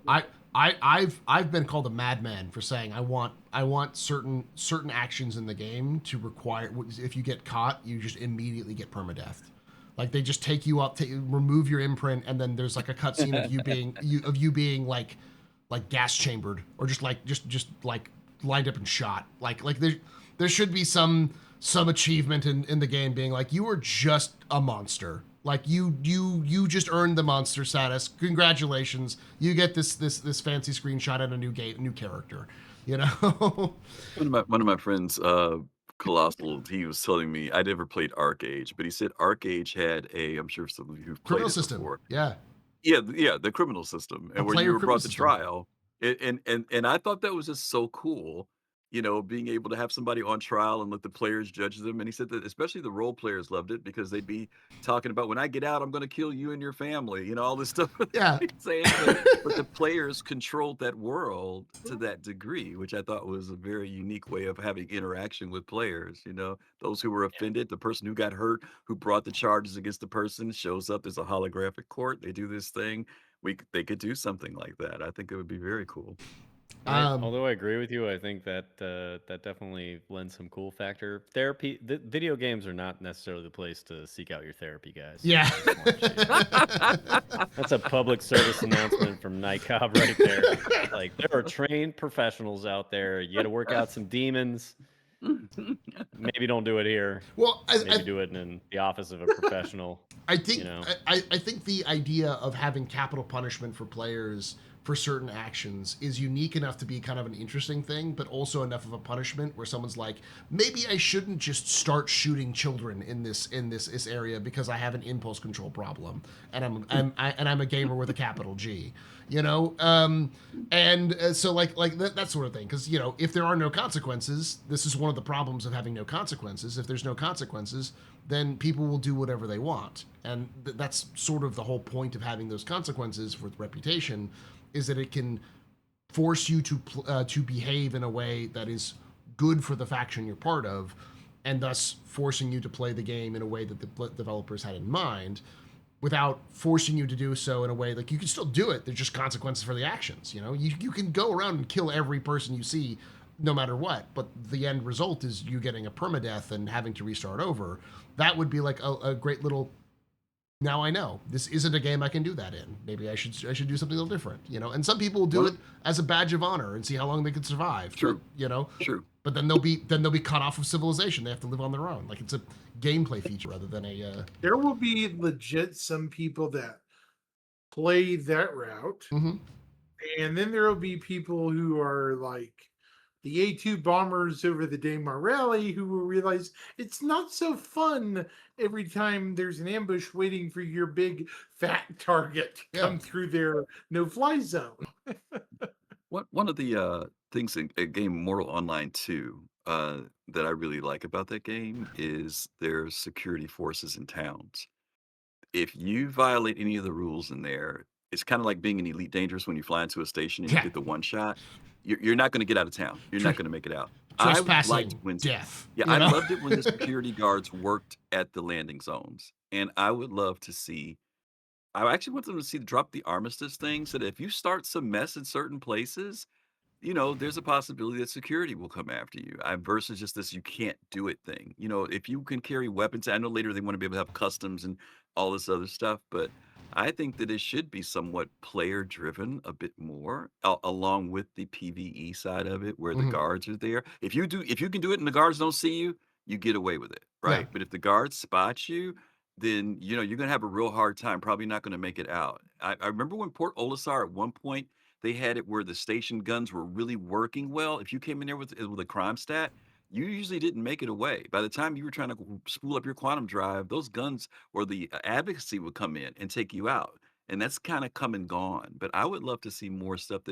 I've been called a madman for saying I want certain actions in the game to require, if you get caught, you just immediately get permadeath. Like, they just take you up, remove your imprint, and then there's like a cutscene of you being like gas chambered, or just like lined up and shot. Like there should be some achievement in the game being like, you were just a monster. Like, you just earned the monster status. Congratulations, you get this fancy screenshot and a new character. One of my friends, Colossal, he was telling me, I never played ArcAge, but he said ArcAge had I'm sure some of you who've played Criminal it system. before. Yeah, the criminal system, and where player you were criminal brought to system. trial. And I thought that was just so cool, being able to have somebody on trial and let the players judge them. And he said that especially the role players loved it, because they'd be talking about, when I get out, I'm going to kill you and your family, all this stuff. Yeah. Saying, but the players controlled that world to that degree, which I thought was a very unique way of having interaction with players. Those who were offended, the person who got hurt, who brought the charges against the person, shows up. There's a holographic court. They do this thing. They could do something like that. I think it would be very cool. Although I agree with you, I think that that definitely lends some cool factor. Therapy, video games are not necessarily the place to seek out your therapy, guys. Yeah. Just wanted to share. That's a public service announcement from NICOB right there. Like, there are trained professionals out there. You got to work out some demons. Maybe don't do it here. Well, Maybe do it in the office of a professional. I think You know. I think the idea of having capital punishment for players for certain actions is unique enough to be kind of an interesting thing, but also enough of a punishment where someone's like, maybe I shouldn't just start shooting children in this area because I have an impulse control problem and I'm a gamer with a capital G, you know, so like that sort of thing. Because if there are no consequences, this is one of the problems of having no consequences. If there's no consequences, then people will do whatever they want, and that's sort of the whole point of having those consequences with reputation, is that it can force you to behave in a way that is good for the faction you're part of, and thus forcing you to play the game in a way that the developers had in mind, without forcing you to do so in a way like you can still do it. There's just consequences for the actions. You can go around and kill every person you see, no matter what, but the end result is you getting a permadeath and having to restart over. That would be like a great little, now I know this isn't a game I can do that in. Maybe I should do something a little different, And some people will do it as a badge of honor and see how long they can survive. True. But, True. But then they'll be cut off of civilization. They have to live on their own. Like, it's a gameplay feature rather than a. There will be legit some people that play that route, and then there will be people who are like the A2 bombers over the Daymar Rally, who will realize it's not so fun every time there's an ambush waiting for your big fat target to come through their no-fly zone. One of the things in a game Mortal Online 2 that I really like about that game is their security forces in towns. If you violate any of the rules in there, it's kind of like being an Elite Dangerous when you fly into a station and you get the one shot. You're not going to get out of town. You're not going to make it out. I Trespassing, liked when death. Yeah, I loved it when the security guards worked at the landing zones, and I would love to see. I actually want them to drop the armistice thing, so that if you start some mess in certain places, there's a possibility that security will come after you. Versus just this you can't do it thing. If you can carry weapons, I know later they want to be able to have customs and all this other stuff, but I think that it should be somewhat player driven a bit more, along with the PvE side of it, where the guards are there. If you can do it and the guards don't see you, you get away with it, right? Yeah. But if the guards spot you, then you're gonna have a real hard time. Probably not gonna make it out. I remember when Port Olisar at one point they had it where the station guns were really working well. If you came in there with a crime stat, you usually didn't make it away. By the time you were trying to spool up your quantum drive, those guns or the advocacy would come in and take you out. And that's kind of come and gone. But I would love to see more stuff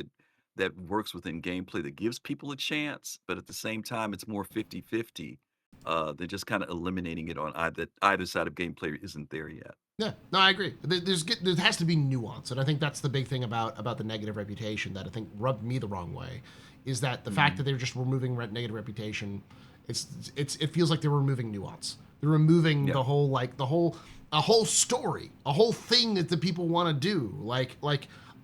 that works within gameplay that gives people a chance, but at the same time, it's more 50-50 than just kind of eliminating it on either side of gameplay isn't there yet. Yeah, no, I agree. There has to be nuance, and I think that's the big thing about the negative reputation that I think rubbed me the wrong way, is that the fact that they're just removing negative reputation, it feels like they're removing nuance. They're removing the whole a whole story, a whole thing that the people want to do. Like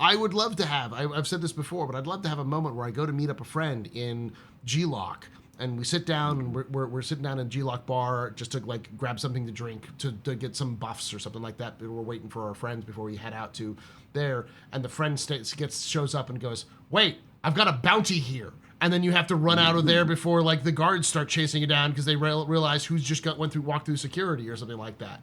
I would love to have. I've said this before, but I'd love to have a moment where I go to meet up a friend in G-Lock. And we sit down and we're sitting down in a G-Lock bar just to like grab something to drink to get some buffs or something like that. But we're waiting for our friends before we head out to there. And the friend shows up and goes, "Wait, I've got a bounty here." And then you have to run out of there before like the guards start chasing you down because they realize who's just walked through security or something like that.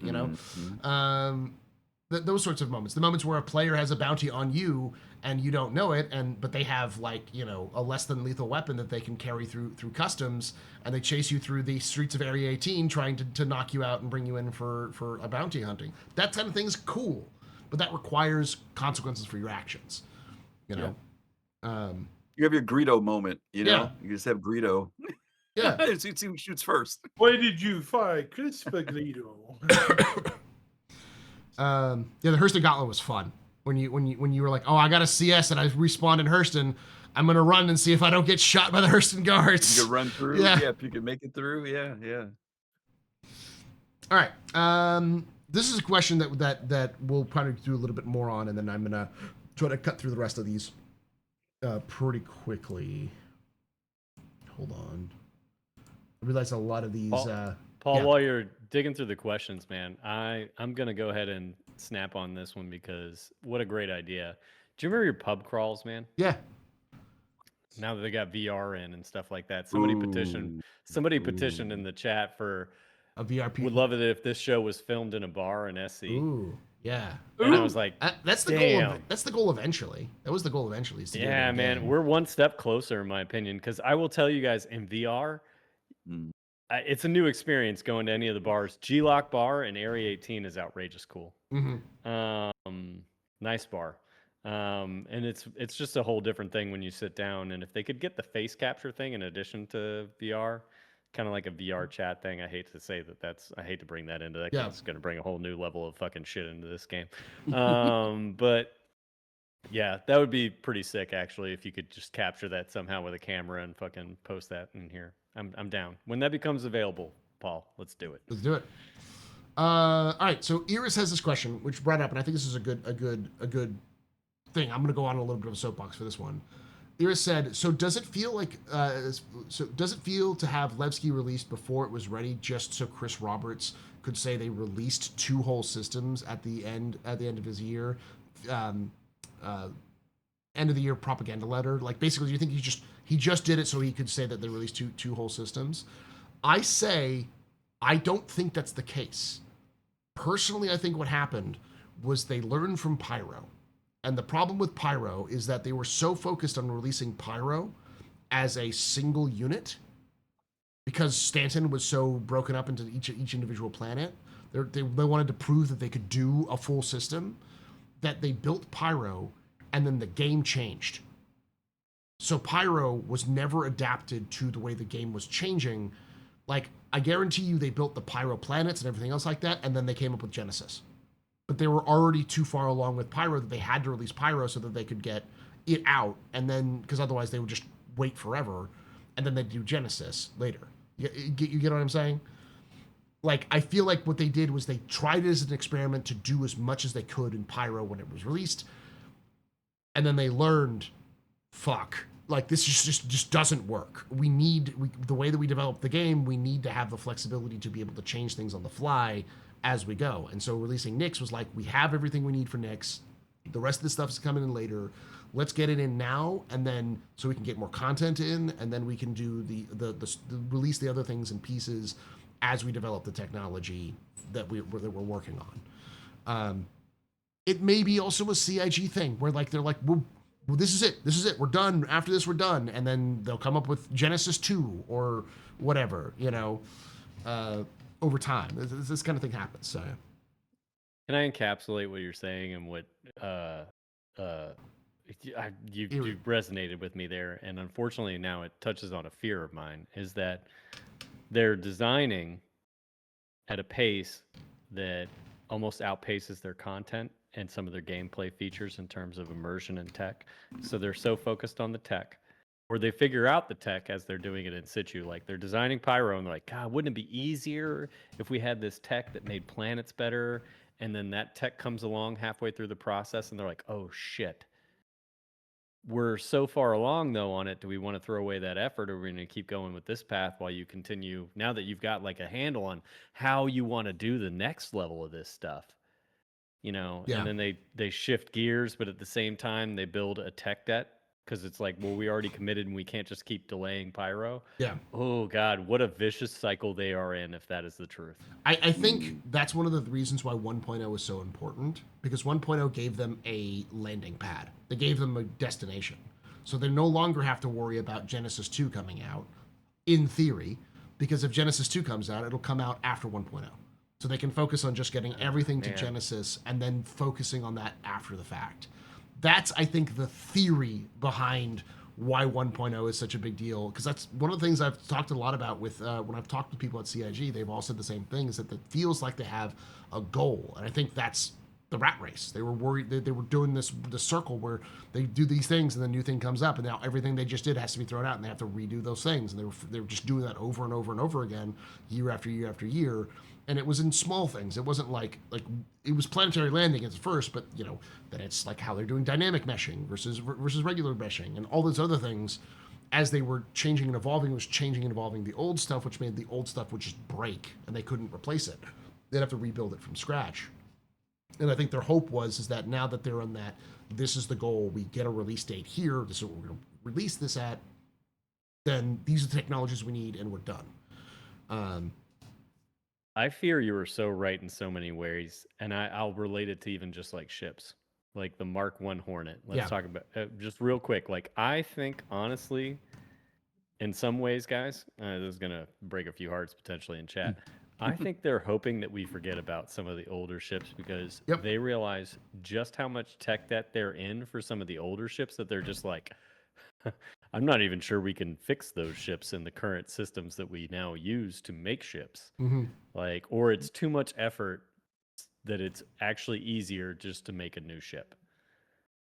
Those sorts of moments, the moments where a player has a bounty on you and you don't know it, but they have like a less than lethal weapon that they can carry through customs, and they chase you through the streets of Area 18 trying to knock you out and bring you in for a bounty hunting. That kind of thing is cool, but that requires consequences for your actions. You have your Greedo moment. You just have Greedo. Yeah, see who shoots first. Why did you fight Chris Baglito? The Hurston Gauntlet was fun. When you were like, oh, I got a CS and I respawned in Hurston, I'm gonna run and see if I don't get shot by the Hurston guards. You can run through, if you can make it through, yeah. All right, this is a question that we'll probably do a little bit more on, and then I'm gonna try to cut through the rest of these. pretty quickly. Hold on. I realize a lot of these. Paul, yeah. while you're digging through the questions, man, I'm gonna go ahead and snap on this one because what a great idea. Do you remember your pub crawls, man? Yeah. Now that they got VR in and stuff like that, Ooh. somebody petitioned in the chat for A VR would people. love it if this show was filmed in a bar in SC. Ooh. Yeah. And I was like, that's the damn. goal. That's the goal eventually. That was the goal eventually. Is to get Yeah, into the man, game. we're one step closer, in my opinion. Because I will tell you guys, in VR, Mm. it's a new experience going to any of the bars. G-Lock Bar in Area 18 is outrageous cool. Nice bar. And it's just a whole different thing when you sit down. And if they could get the face capture thing in addition to VR, kind of like a VR chat thing. I hate to say I hate to bring that into that. Yeah. It's going to bring a whole new level of fucking shit into this game. But yeah, that would be pretty sick actually if you could just capture that somehow with a camera and fucking post that in here. I'm down. When that becomes available, Paul, let's do it. Let's do it. All right. So Iris has this question, which brought up, and I think this is a good thing. I'm going to go on a little bit of a soapbox for this one. Iris said, "So does it feel like? So does it feel to have Levski released before it was ready, just so Chris Roberts could say they released 2 whole systems at the end of his year, end of the year propaganda letter? Like basically, do you think he just did it so he could say that they released two whole systems? I say, I don't think that's the case. Personally, I think what happened was they learned from Pyro. And the problem with Pyro is that they were so focused on releasing Pyro as a single unit because Stanton was so broken up into each individual planet. They wanted to prove that they could do a full system, that they built Pyro and then the game changed. So Pyro was never adapted to the way the game was changing. Like, I guarantee you they built the Pyro planets and everything else like that, and then they came up with Genesis. But they were already too far along with Pyro that they had to release Pyro so that they could get it out, and then, because otherwise they would just wait forever, and then they'd do Genesis later. You get what I'm saying? Like, I feel like what they did was they tried it as an experiment to do as much as they could in Pyro when it was released, and then they learned, fuck, like this just doesn't work. The way that we develop the game, we need to have the flexibility to be able to change things on the fly as we go. And so releasing Nyx was like, we have everything we need for Nyx. The rest of the stuff is coming in later. Let's get it in now, and then so we can get more content in, and then we can do the release the other things in pieces as we develop the technology that we're working on. It may be also a CIG thing where like they're like, well, this is it, we're done. After this, we're done, and then they'll come up with Genesis 2 or whatever, over time. This kind of thing happens. So, can I encapsulate what you're saying and what you resonated with me there? And unfortunately, now it touches on a fear of mine. Is that they're designing at a pace that almost outpaces their content and some of their gameplay features in terms of immersion and tech. So they're so focused on the tech, or they figure out the tech as they're doing it in situ. Like they're designing Pyro and they're like, God, wouldn't it be easier if we had this tech that made planets better? And then that tech comes along halfway through the process and they're like, oh shit. We're so far along though on it. Do we want to throw away that effort, or are we going to keep going with this path while you continue now that you've got like a handle on how you want to do the next level of this stuff? And then they shift gears, but at the same time they build a tech debt because it's like, well, we already committed and we can't just keep delaying Pyro. Yeah. Oh God, what a vicious cycle they are in if that is the truth. I think that's one of the reasons why 1.0 is so important, because 1.0 gave them a landing pad. They gave them a destination. So they no longer have to worry about Genesis 2 coming out, in theory, because if Genesis 2 comes out, it'll come out after 1.0. So they can focus on just getting everything to Genesis and then focusing on that after the fact. That's, I think, the theory behind why 1.0 is such a big deal. Because that's one of the things I've talked a lot about with when I've talked to people at CIG. They've all said the same thing, is that it feels like they have a goal. And I think that's the rat race. They were worried that they were doing the circle where they do these things and the new thing comes up, and now everything they just did has to be thrown out, and they have to redo those things. And they were just doing that over and over and over again, year after year after year. And it was in small things. It wasn't like it was planetary landing at first, but then it's like how they're doing dynamic meshing versus regular meshing, and all those other things. As they were changing and evolving, was changing and evolving the old stuff, which made the old stuff would just break, and they couldn't replace it. They'd have to rebuild it from scratch. And I think their hope is that now that they're on that, this is the goal. We get a release date here. This is what we're going to release this at. Then these are the technologies we need, and we're done. I fear you were so right in so many ways, and I'll relate it to even just like ships, like the Mark I Hornet. Let's talk about just real quick. Like I think honestly, in some ways, guys, this is gonna break a few hearts potentially in chat. I think they're hoping that we forget about some of the older ships because they realize just how much tech that they're in for some of the older ships that they're just like, I'm not even sure we can fix those ships in the current systems that we now use to make ships. Like, or it's too much effort that it's actually easier just to make a new ship.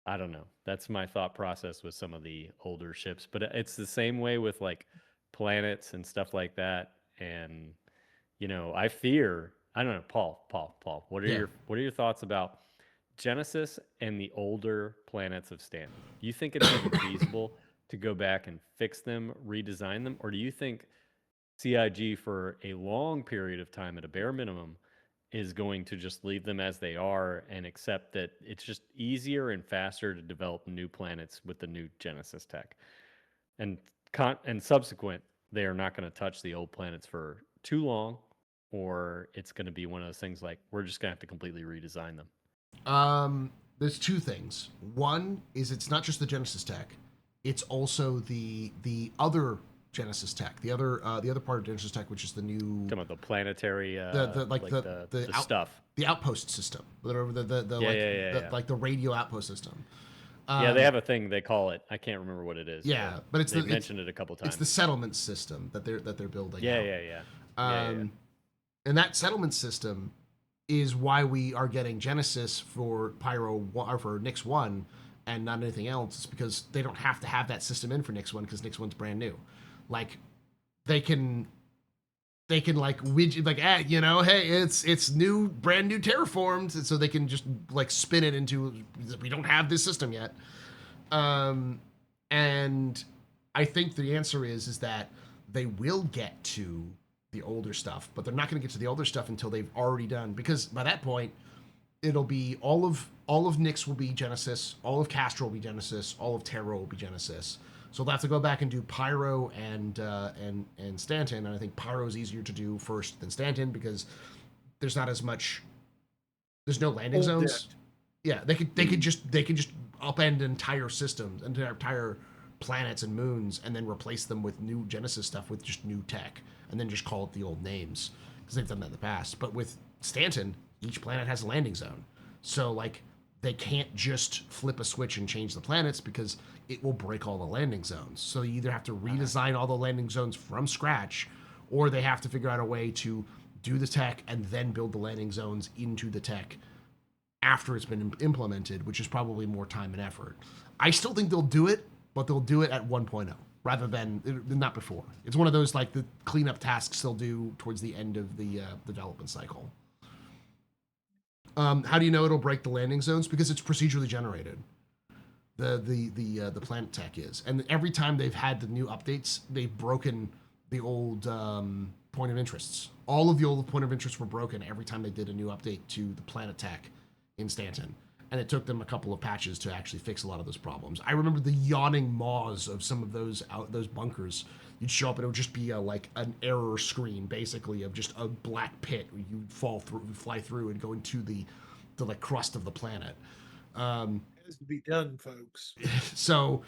I don't know. That's my thought process with some of the older ships, but it's the same way with like planets and stuff like that. And I fear. I don't know, Paul. What are your thoughts about Genesis and the older planets of Stanton? Do you think it's even feasible to go back and fix them, redesign them, or do you think CIG for a long period of time, at a bare minimum, is going to just leave them as they are and accept that it's just easier and faster to develop new planets with the new Genesis tech, and subsequent, they are not going to touch the old planets for too long, or it's going to be one of those things like we're just going to have to completely redesign them? There's two things. One is it's not just the Genesis tech; it's also the other Genesis tech, the other part of Genesis tech, which is the new Talking about the planetary, the stuff, the outpost system, like the radio outpost system. They have a thing they call it. I can't remember what it is. Yeah, but they mentioned it a couple times. It's the settlement system that they're building. Yeah. And that settlement system is why we are getting Genesis for Pyro or for Nyx 1 and not anything else. It's because they don't have to have that system in for Nyx 1 because Nyx 1's brand new. Like they can like widget like hey, it's new, brand new terraformed, and so they can just like spin it into, we don't have this system yet. And I think the answer is that they will get to the older stuff, but they're not going to get to the older stuff until they've already done, because by that point it'll be all of Nyx will be Genesis, all of Castor will be Genesis, all of Terra will be Genesis. So they'll have to go back and do Pyro and Stanton, and I think Pyro is easier to do first than Stanton because there's not as much. There's no landing zones. Yeah, they could just upend entire systems, entire planets and moons, and then replace them with new Genesis stuff with just new tech, and then just call it the old names because they've done that in the past. But with Stanton, each planet has a landing zone, so like they can't just flip a switch and change the planets because it will break all the landing zones. So you either have to redesign all the landing zones from scratch, or they have to figure out a way to do the tech and then build the landing zones into the tech after it's been implemented, which is probably more time and effort. I still think they'll do it, but they'll do it at 1.0 rather than not before. It's one of those like the cleanup tasks they'll do towards the end of the development cycle. How do you know it'll break the landing zones? Because it's procedurally generated. The planet tech is, and every time they've had the new updates, they've broken the old point of interests. All of the old point of interests were broken every time they did a new update to the planet tech in Stanton, and it took them a couple of patches to actually fix a lot of those problems. I remember the yawning maws of some of those bunkers. You'd show up and it would just be like an error screen, basically, of just a black pit where you'd fly through and go into the like crust of the planet. It has to be done, folks. So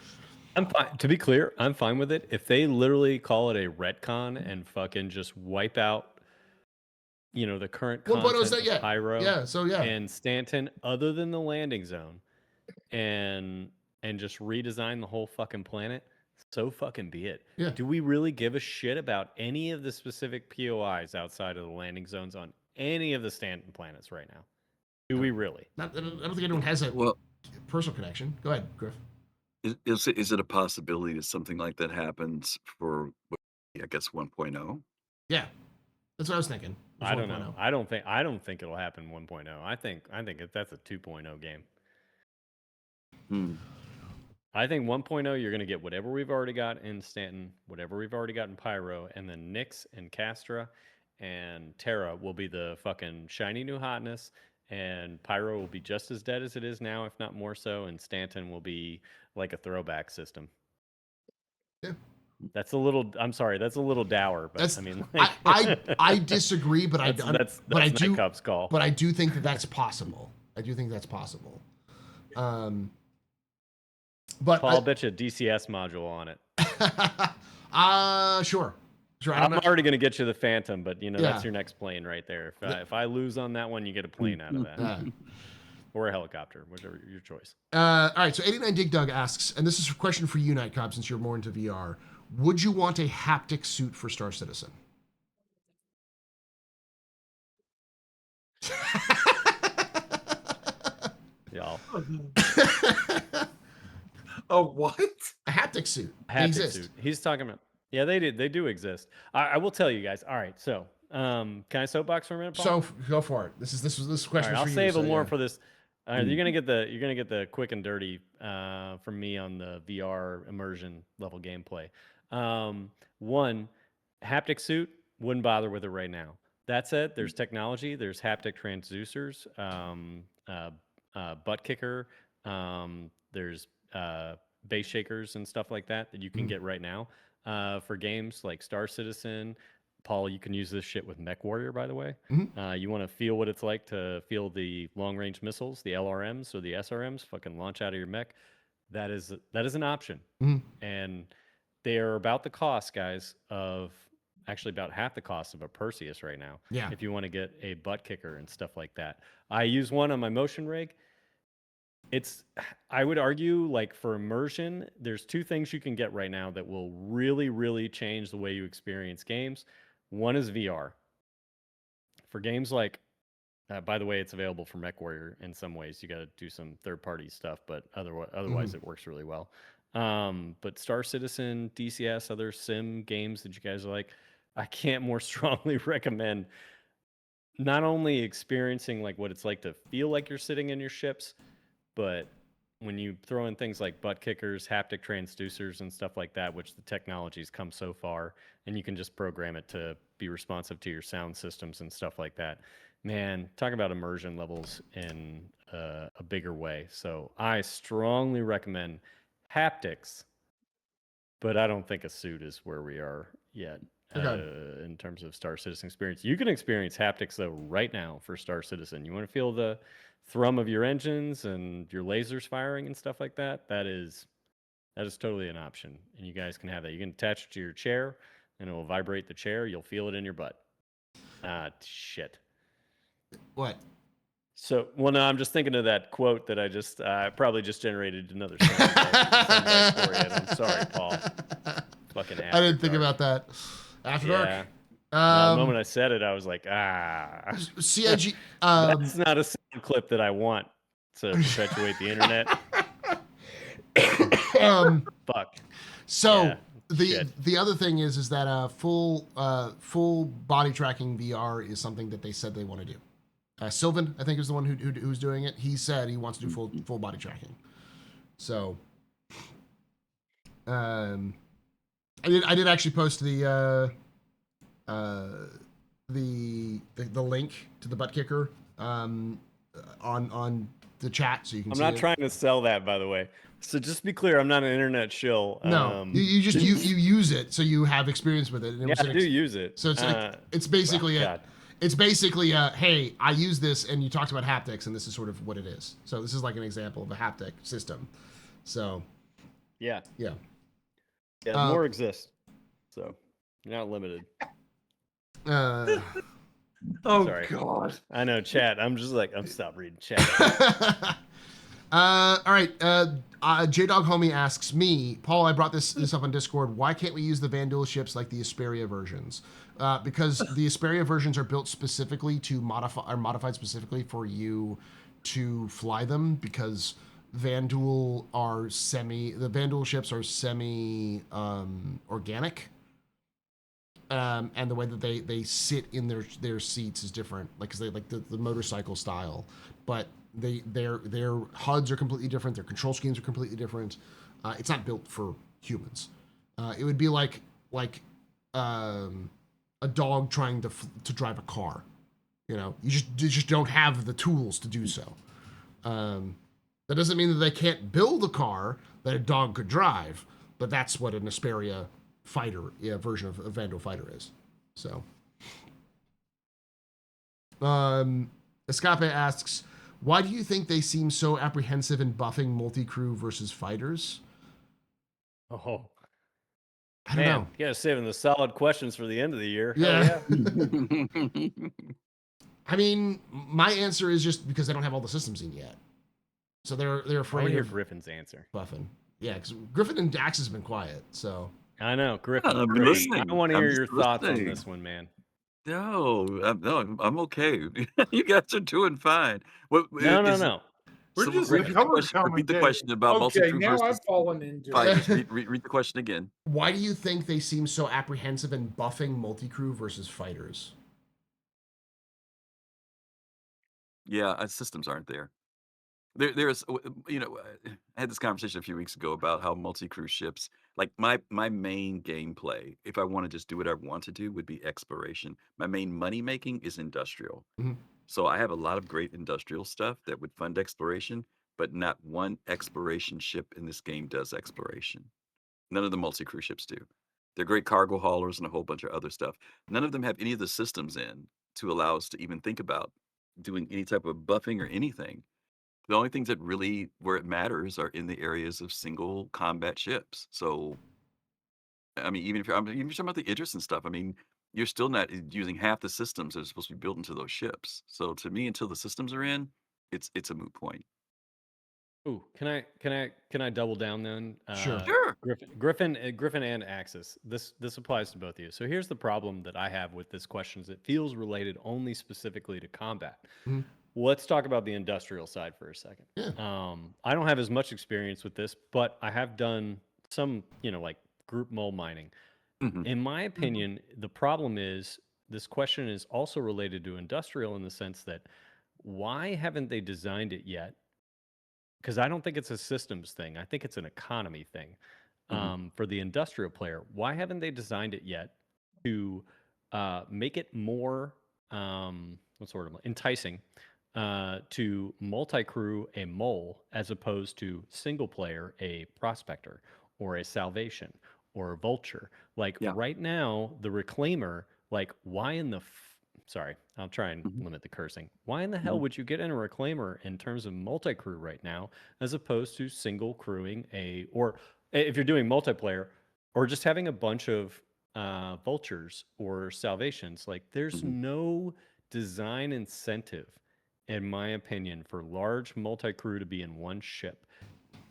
I'm fine. To be clear, I'm fine with it. If they literally call it a retcon and fucking just wipe out, the current content of Pyro and Stanton, other than the landing zone, and just redesign the whole fucking planet, so fucking be it. Yeah. Do we really give a shit about any of the specific POIs outside of the landing zones on any of the Stanton planets right now? Do we really? I don't think anyone has a personal connection. Go ahead, Griff. Is it a possibility that something like that happens for, I guess, 1.0? Yeah. That's what I was thinking. I don't know. I don't think it'll happen 1.0. I think that's a 2.0 game. I think 1.0 you're going to get whatever we've already got in Stanton, whatever we've already got in Pyro, and then Nyx and Castra and Terra will be the fucking shiny new hotness, and Pyro will be just as dead as it is now, if not more so, and Stanton will be like a throwback system. Yeah. That's a little. I'm sorry. That's a little dour, but That's, I mean, I disagree, but that's but I do. Nightcup's call. But I do think that that's possible. I do think that's possible. But Paul, I'll bet you a DCS module on it. Sure. I'm already going to get you the Phantom, but Yeah. that's your next plane right there. If I lose on that one, you get a plane out of that, or a helicopter, whichever your choice. All right. So 89 Dig Dug asks, and this is a question for you, Nightcop, since you're more into VR. Would you want a haptic suit for Star Citizen? Y'all. Oh, what? A haptic suit. They Haptic exist. suit. He's talking about. Yeah, they do exist. I will tell you guys. All right, so can I soapbox for a minute, Paul? So go for it. This is question All right, for I'll you. save more for this. You're gonna get the quick and dirty from me on the VR immersion level gameplay. One, haptic suit, wouldn't bother with it right now. That said, there's technology. There's haptic transducers, butt kicker. There's base shakers and stuff like that you can get right now for games like Star Citizen. Paul, you can use this shit with Mech Warrior, by the way. You want to feel what it's like to feel the long-range missiles, the LRMs or the SRMs, fucking launch out of your mech. That is an option, and they are about the cost, guys, of actually about half the cost of a Perseus right now. Yeah. If you want to get a butt kicker and stuff like that, I use one on my motion rig. I would argue, like, for immersion, there's two things you can get right now that will really, really change the way you experience games. One is VR. For games like, by the way, it's available for MechWarrior in some ways. You got to do some third-party stuff, but otherwise it works really well. But Star Citizen, DCS, other sim games that you guys are like, I can't more strongly recommend not only experiencing like what it's like to feel like you're sitting in your ships, but when you throw in things like butt kickers, haptic transducers, and stuff like that, which the technology's come so far, and you can just program it to be responsive to your sound systems and stuff like that. Man, talk about immersion levels in a bigger way. So I strongly recommend haptics, but I don't think a suit is where we are yet. In terms of Star Citizen experience. You can experience haptics, though, right now for Star Citizen. You want to feel the thrum of your engines and your lasers firing and stuff like that? That is totally an option, and you guys can have that. You can attach it to your chair, and it will vibrate the chair. You'll feel it in your butt. Shit. What? So, well, no, I'm just thinking of that quote that I just probably just generated another soundbite for you. I'm sorry, Paul. Fucking I didn't think about that. After dark. The moment I said it, I was like, CIG. That's not a sound clip that I want to perpetuate the internet. Fuck. So the other thing is that full body tracking VR is something that they said they want to do. Sylvan, I think, is the one who's doing it. He said he wants to do full body tracking. So, I did actually post the link to the butt kicker on the chat, so you can. I'm not trying to sell that, by the way. So just be clear, I'm not an internet shill. No, you just you use it, so you have experience with it. And I do use it. So it's basically it's basically hey, I use this, and you talked about haptics, and this is sort of what it is. So this is like an example of a haptic system. So yeah, more exists, so you're not limited. Oh, sorry. God. I know, chat. I'm just like, I'm stop reading chat. All right. J-Dog Homie asks me, Paul, I brought this up on Discord. Why can't we use the Vanduul ships like the Asperia versions? Because the Asperia versions are built specifically modified specifically for you to fly them, because Vanduul ships are semi organic. and the way that they sit in their seats is different, like because they like the motorcycle style, but their HUDs are completely different, their control schemes are completely different. It's not built for humans. It would be like a dog trying to drive a car. You just don't have the tools to do so. That doesn't mean that they can't build a car that a dog could drive, but that's what an Asperia fighter, version of Vandal fighter is. So, Escape asks, why do you think they seem so apprehensive in buffing multi-crew versus fighters? Oh, I don't man, know. you guys saving the solid questions for the end of the year. Yeah. Hell yeah. I mean, my answer is just because they don't have all the systems in yet, so they're I want to afraid hear of Griffin's answer. buffing. Yeah, because Griffin and Dax has been quiet, so I know, Griffin. I'm Griffin, I listening. want to I'm hear just your thoughts on listening. this one, man. No, I'm okay. You guys are doing fine. What No, no, is no. We're so? just Griffin, color Repeat the commentating. question about Okay, multi-crew now I'm versus falling into it. fighters. Read the question again. why do you think they seem so apprehensive in buffing multi-crew versus fighters? Yeah, systems aren't there. There's, I had this conversation a few weeks ago about how multi-crew ships, like my main gameplay, if I want to just do what I want to do, would be exploration. My main money making is industrial. Mhm. So I have a lot of great industrial stuff that would fund exploration, but not one exploration ship in this game does exploration. None of the multi-crew ships do. They're great cargo haulers and a whole bunch of other stuff. None of them have any of the systems in to allow us to even think about doing any type of buffing or anything. The only things that really where it matters are in the areas of single combat ships. So, I mean, even if you're talking about the Idris and stuff, I mean, you're still not using half the systems that are supposed to be built into those ships. So to me, until the systems are in, it's a moot point. ooh, can I double down then? Sure. Sure. Griffin and Axis. This applies to both of you. So here's the problem that I have with this question: is it feels related only specifically to combat. Mhm. Let's talk about the industrial side for a second. Yeah. I don't have as much experience with this, but I have done some, like group mole mining. Hmm. In my opinion, the problem is this question is also related to industrial in the sense that why haven't they designed it yet? Because I don't think it's a systems thing. I think it's an economy thing. Hmm. For the industrial player, why haven't they designed it yet to make it more what's the word enticing to multi-crew a mole as opposed to single player a prospector or a salvation or a vulture? Like Yeah. right now, the reclaimer, like why in the sorry, I'll try and Hmm. limit the cursing. Why in the hell Hmm. would you get in a reclaimer in terms of multi-crew right now, as opposed to single crewing or if you're doing multiplayer, or just having a bunch of vultures or salvations? Like, there's Hmm. no design incentive, in my opinion, for large multi-crew to be in one ship.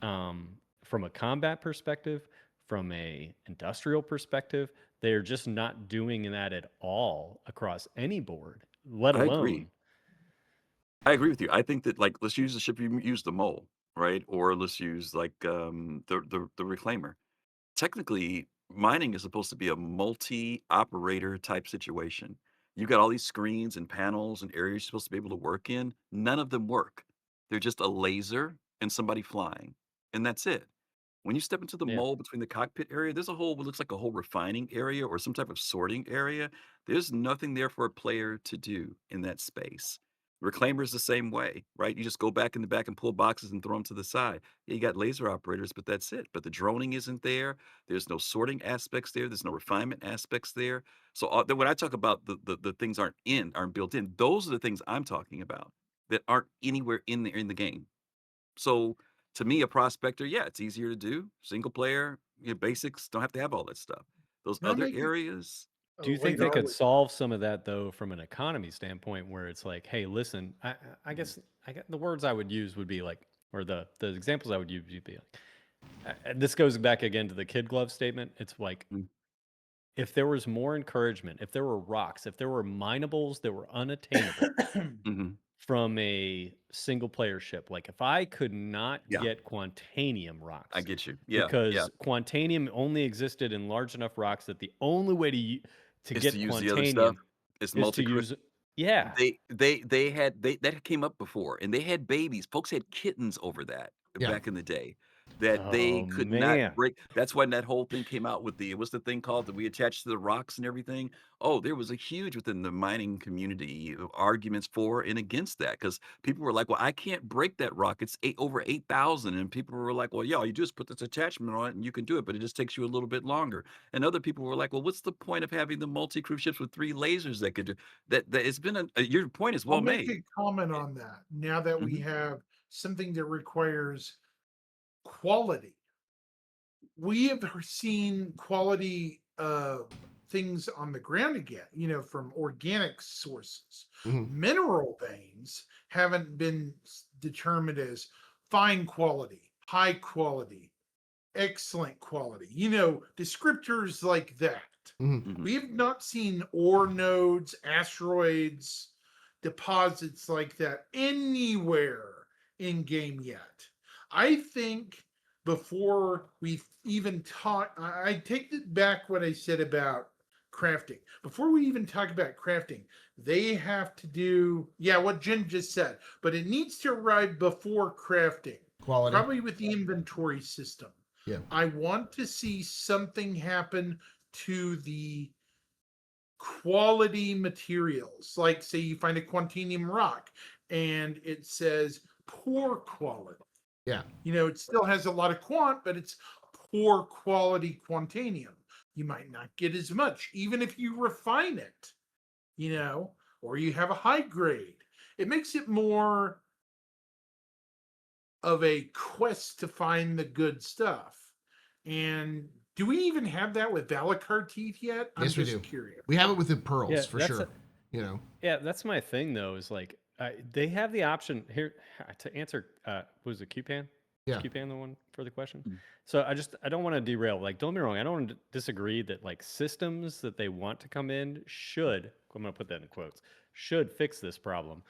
From a combat perspective, from a industrial perspective, they're just not doing that at all across any board, let I agree. alone. I agree with you. I think that like let's use the ship you use the mole, right? Or let's use like the reclaimer. Technically, mining is supposed to be a multi-operator type situation. You got all these screens and panels and areas you're supposed to be able to work in. None of them work. They're just a laser and somebody flying, and that's it. When you step into the Yeah. mole between the cockpit area, there's a whole what looks like a whole refining area or some type of sorting area. There's nothing there for a player to do in that space. Reclaimer's the same way, right? You just go back in the back and pull boxes and throw them to the side. Yeah, you got laser operators, but that's it. But the droning isn't there. There's no sorting aspects there. There's no refinement aspects there. So then when I talk about the things aren't built in, those are the things I'm talking about that aren't anywhere in the game. So to me, a prospector, yeah, it's easier to do. Single player, basics don't have to have all that stuff. Those Can I other make it? areas, Do you think Wait, they could Arlie. solve some of that though from an economy standpoint, where it's like, hey, listen, I guess the words I would use would be like, or the examples I would use would be like, this goes back again to the kid glove statement. It's like, Mm. if there was more encouragement, if there were rocks, if there were minables that were unattainable Mhm. from a single player ship, like if I could not Yeah, get Quantanium I rocks, get you. Yeah, yeah. because Quantanium only existed in large enough rocks that the only way to Is get to use the other stuff. Quantanium It's is to multi. use. Yeah. They had that came up before, and they had babies. Folks had kittens over that Yeah. back in the day that they Oh could not man. break. That's when that whole thing came out with what's the thing called that we attached to the rocks and everything? Oh, there was a huge within the mining community arguments for and against that because people were like, "Well, I can't break that rock. It's over 8,000," and people were like, "Well, yeah, you just put this attachment on it and you can do it, but it just takes you a little bit longer." And other people were like, "Well, what's the point of having the multi-crew ships with 3 lasers that could do that it's been your point is I'll well make made. a comment on that now that we Mhm. have something that requires quality. We have seen quality things on the ground again, from organic sources. Mhm. Mineral veins haven't been determined as fine quality, high quality, excellent quality, descriptors like that. Mhm. Mhm. We have not seen ore nodes, asteroids, deposits like that anywhere in game yet. I think before we even talk, I take it back what I said about crafting. Before we even talk about crafting, they have to do, yeah, what Jen just said, but it needs to arrive before crafting, Quality. probably with the inventory system. Yeah. I want to see something happen to the quality materials. Like, say, you find a Quantanium rock and it says poor quality. Yeah. It still has a lot of quant, but it's poor quality Quantanium. You might not get as much, even if you refine it, or you have a high grade. It makes it more of a quest to find the good stuff. And do we even have that with Valacar teeth yet? I'm Yes, we just do. curious. We have it with the pearls Yeah, for that's sure. You know. yeah, that's my thing though. Is like they have the option here to answer. Was it QPan? Is Yeah. QPan the one for the question? Mm. So I don't want to derail. Like, don't get me wrong. I don't want to disagree that like systems that they want to come in should. I'm going to put that in quotes. Should fix this problem.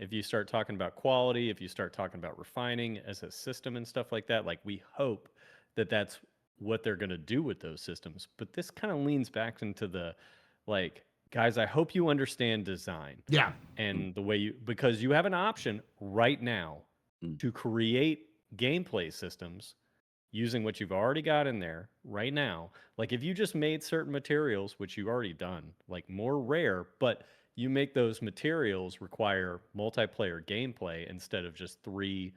If you start talking about quality, if you start talking about refining as a system and stuff like that, like we hope that that's what they're going to do with those systems. But this kind of leans back into the like, guys, I hope you understand design Yeah. and the way because you have an option right now Mm. to create gameplay systems using what you've already got in there right now. Like if you just made certain materials, which you've already done, like more rare, but you make those materials require multiplayer gameplay instead of just 3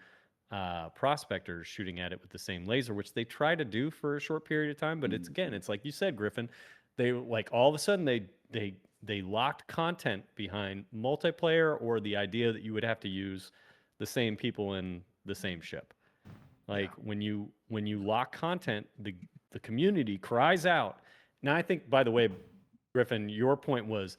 prospectors shooting at it with the same laser, which they try to do for a short period of time. But it's again, it's like you said, Griffin, they like all of a sudden they locked content behind multiplayer or the idea that you would have to use the same people in the same ship. Like when you lock content, the community cries out. Now I think, by the way, Griffin, your point was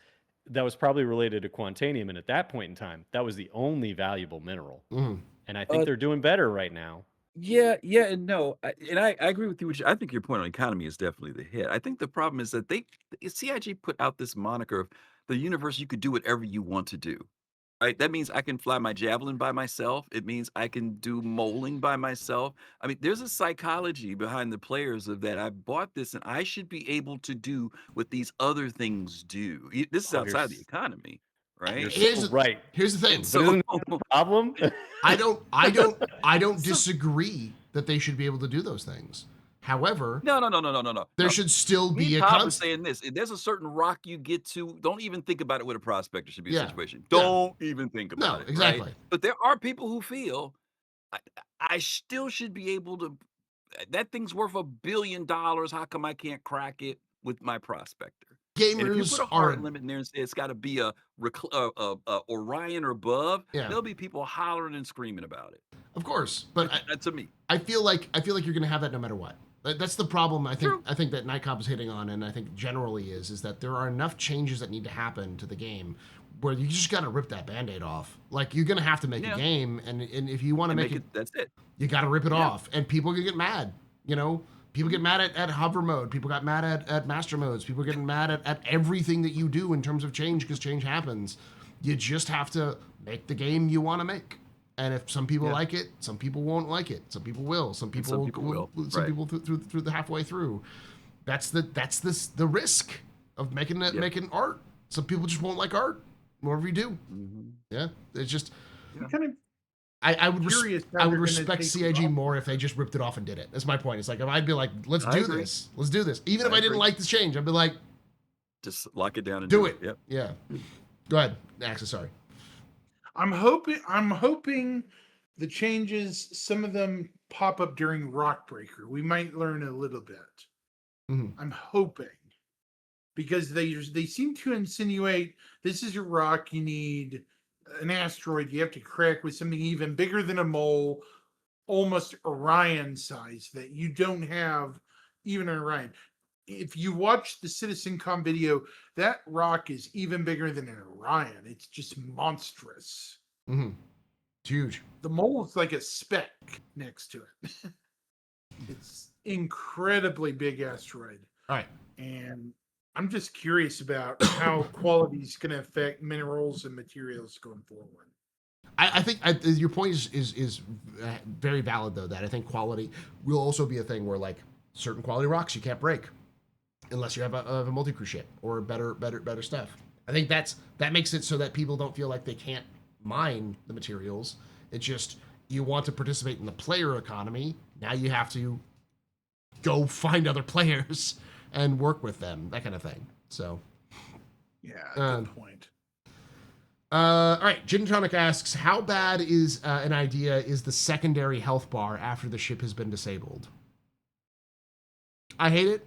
that was probably related to Quantanium, and at that point in time, that was the only valuable mineral. Mhm. And I think they're doing better right now. Yeah, yeah, and no, I agree with you. Which I think your point on economy is definitely the hit. I think the problem is that CIG put out this moniker of the universe. You could do whatever you want to do. Right? That means I can fly my javelin by myself. It means I can do molding by myself. I mean, there's a psychology behind the players of that. I bought this and I should be able to do what these other things do. This is Oh, you're outside the economy, you're right? so right. Here's the And thing. But so isn't that the problem? I don't so disagree that they should be able to do those things. However, no. there should still Me and be a Pop was saying this. If there's a certain rock you get to, don't even think about it with a prospector should be a Yeah. situation. Yeah. Don't even think No, about it, right? exactly. But there are people who feel I, I still should be able to. That thing's worth $1 billion. How come I can't crack it with my prospector? And if you put Gamers a are hard limit in there and say it's got to be a Orion or above, yeah, there'll be people hollering and screaming about it. of course. But To me, I feel like you're gonna have that no matter what. That's the problem. true. I think that Nightcop is hitting on, and I think generally is that there are enough changes that need to happen to the game where you just got to rip that Band-Aid off. Like you're gonna have to make a Yeah, game, and if you want to and make make it, it. That's it. you got to rip it Yeah. off, and people can get mad. People get mad at hover mode. People got mad at master modes. People getting mad at everything that you do in terms of change because change happens. You just have to make the game you want to make. And if some people Yeah. like it, some people won't like it. Some people will. Some And people some people will. Some Right. people through the halfway through. That's the risk of making Yep. making art. Some people just won't like art. Whatever you do, Mhm. yeah, it's just I'm kind of I would curious how I would they're gonna respect take CIG it off. more if they just ripped it off and did it. That's my point. It's like if I'd be like, let's I do agree. this, let's do this. Even if I I didn't agree. like this change, I'd be like, Just lock it down and do it. Yep. Yeah. Go ahead, Axis. Sorry. I'm hoping the changes, some of them pop up during Rockbreaker. We might learn a little bit. Mhm. I'm hoping. Because they seem to insinuate this is your rock, you need an asteroid you have to crack with something even bigger than a mole, almost Orion size, that you don't have even an Orion. If you watch the CitizenCon video, that rock is even bigger than an Orion. It's just monstrous. Mm-hmm. It's huge. The mole is like a speck next to it. It's incredibly big asteroid. All right. And I'm just curious about how quality is going to affect minerals and materials going forward. I think your point is very valid though. That I think quality will also be a thing where like certain quality rocks you can't break unless you have a multi-crew ship or better stuff. I think that makes it so that people don't feel like they can't mine the materials. It's just you want to participate in the player economy. Now you have to go find other players and work with them, that kind of thing. So, Yeah, Um, good point. all right. Gin Tonic asks, how bad is an idea is the secondary health bar after the ship has been disabled? I hate it.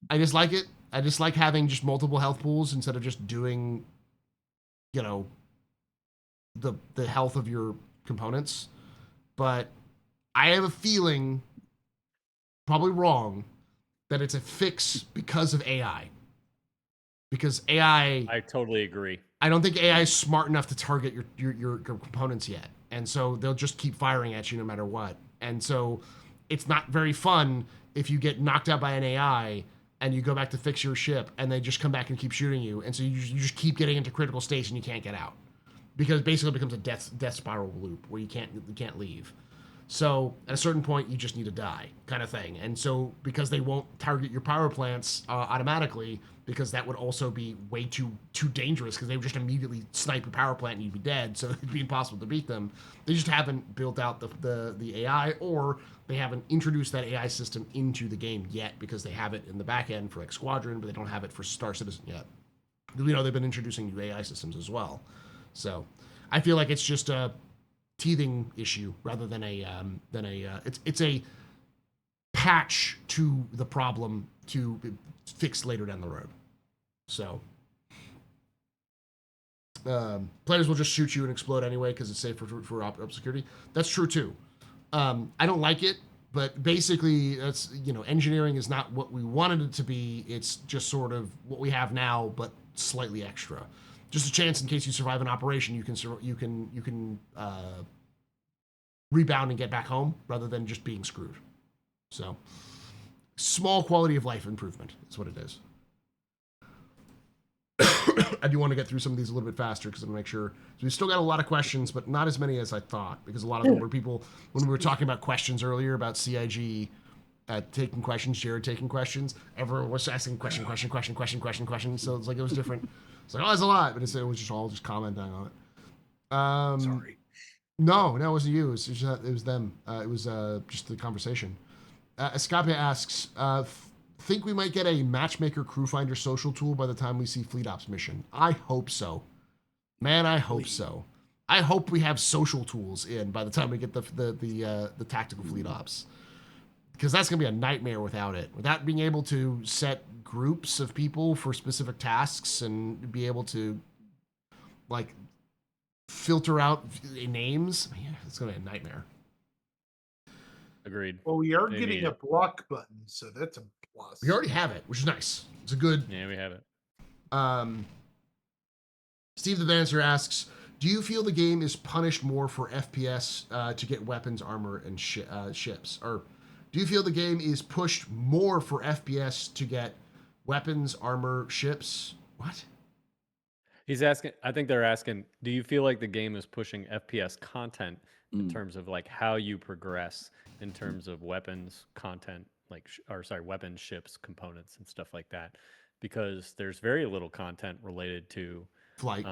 I dislike it. I dislike having just multiple health pools instead of just doing, you know, the health of your components. But I have a feeling, probably wrong, that it's a fix because of AI. Because AI, I totally agree. I don't think AI is smart enough to target your components yet, and so they'll just keep firing at you no matter what. And so it's not very fun if you get knocked out by an AI and you go back to fix your ship and they just come back and keep shooting you, and so you just keep getting into critical states and you can't get out because basically it becomes a death spiral loop where you can't leave. So at a certain point, you just need to die, kind of thing. And so because they won't target your power plants automatically, because that would also be way too dangerous, because they would just immediately snipe your power plant and you'd be dead. So it'd be impossible to beat them. They just haven't built out the AI, or they haven't introduced that AI system into the game yet, because they have it in the back end for like Squadron, but they don't have it for Star Citizen yet. We know they've been introducing new AI systems as well. So I feel like it's just a teething issue rather than it's a patch to the problem to fix later down the road. So players will just shoot you and explode anyway because it's safe for op security. That's true too. I don't like it, but basically that's, engineering is not what we wanted it to be. It's just sort of what we have now, but slightly extra. Just a chance in case you survive an operation, you can rebound and get back home rather than just being screwed. So, small quality of life improvement is what it is. I do want to get through some of these a little bit faster because I want to make sure. So we've still got a lot of questions, but not as many as I thought, because a lot of them were people, when we were talking about questions earlier about CIG taking questions, Jared taking questions, everyone was asking question. So it's like it was different. It's like, oh, there's a lot, but it was just all just commenting on it. Sorry. No, it wasn't you. It was them. It was just the conversation. Escapia asks, think we might get a matchmaker crew finder social tool by the time we see Fleet Ops mission? I hope so. Man, I hope so. I hope we have social tools in by the time we get the tactical Fleet Ops. Because that's going to be a nightmare without it. Without being able to set groups of people for specific tasks and be able to, like, filter out names, man, it's going to be a nightmare. Agreed. Well, we are They getting need a it. block button, so that's a plus. We already have it, which is nice. It's a good. Yeah, we have it. Steve the Dancer asks, do you feel the game is punished more for FPS to get weapons, armor, and ships? Or do you feel the game is pushed more for FPS to get weapons, armor, ships? What? He's asking, I think they're asking, do you feel like the game is pushing FPS content in terms of like how you progress in terms of weapons, content, like, weapons, ships, components, and stuff like that? because there's very little content related to Flight.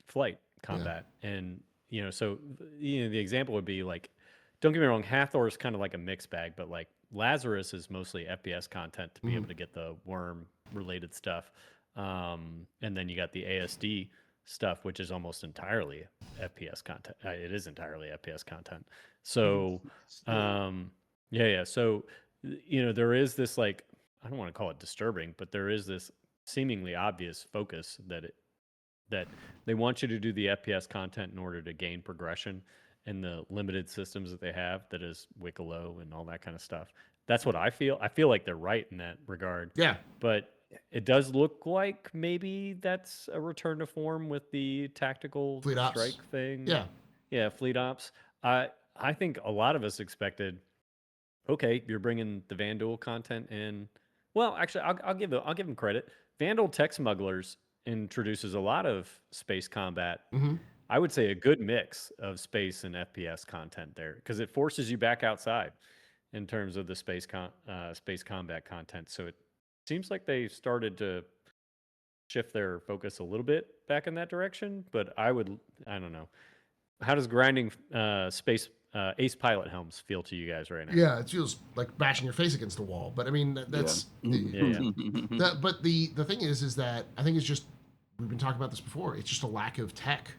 flight combat. And, so, the example would be like, don't get me wrong, Hathor is kind of like a mixed bag, but like Lazarus is mostly FPS content to be able to get the worm related stuff. And then you got the ASD stuff, which is almost entirely FPS content. It is entirely FPS content. So, yeah. So, there is this like, I don't want to call it disturbing, but there is this seemingly obvious focus that they want you to do the FPS content in order to gain progression in the limited systems that they have, that is Wicklow and all that kind of stuff. That's what I feel. I feel like they're right in that regard. Yeah. But it does look like maybe that's a return to form with the tactical Fleet ops. strike thing. Yeah. Yeah, fleet ops. I think a lot of us expected, okay, you're bringing the Vandal content in. Well, actually, I'll give them credit. Vandal Tech Smugglers introduces a lot of space combat. I would say a good mix of space and FPS content there, because it forces you back outside in terms of the space combat content. So it seems like they started to shift their focus a little bit back in that direction. But I don't know. How does grinding space ace pilot helms feel to you guys right now? Yeah, it feels like bashing your face against a wall. But I mean, that's but the thing is that I think it's just, we've been talking about this before. It's just a lack of tech.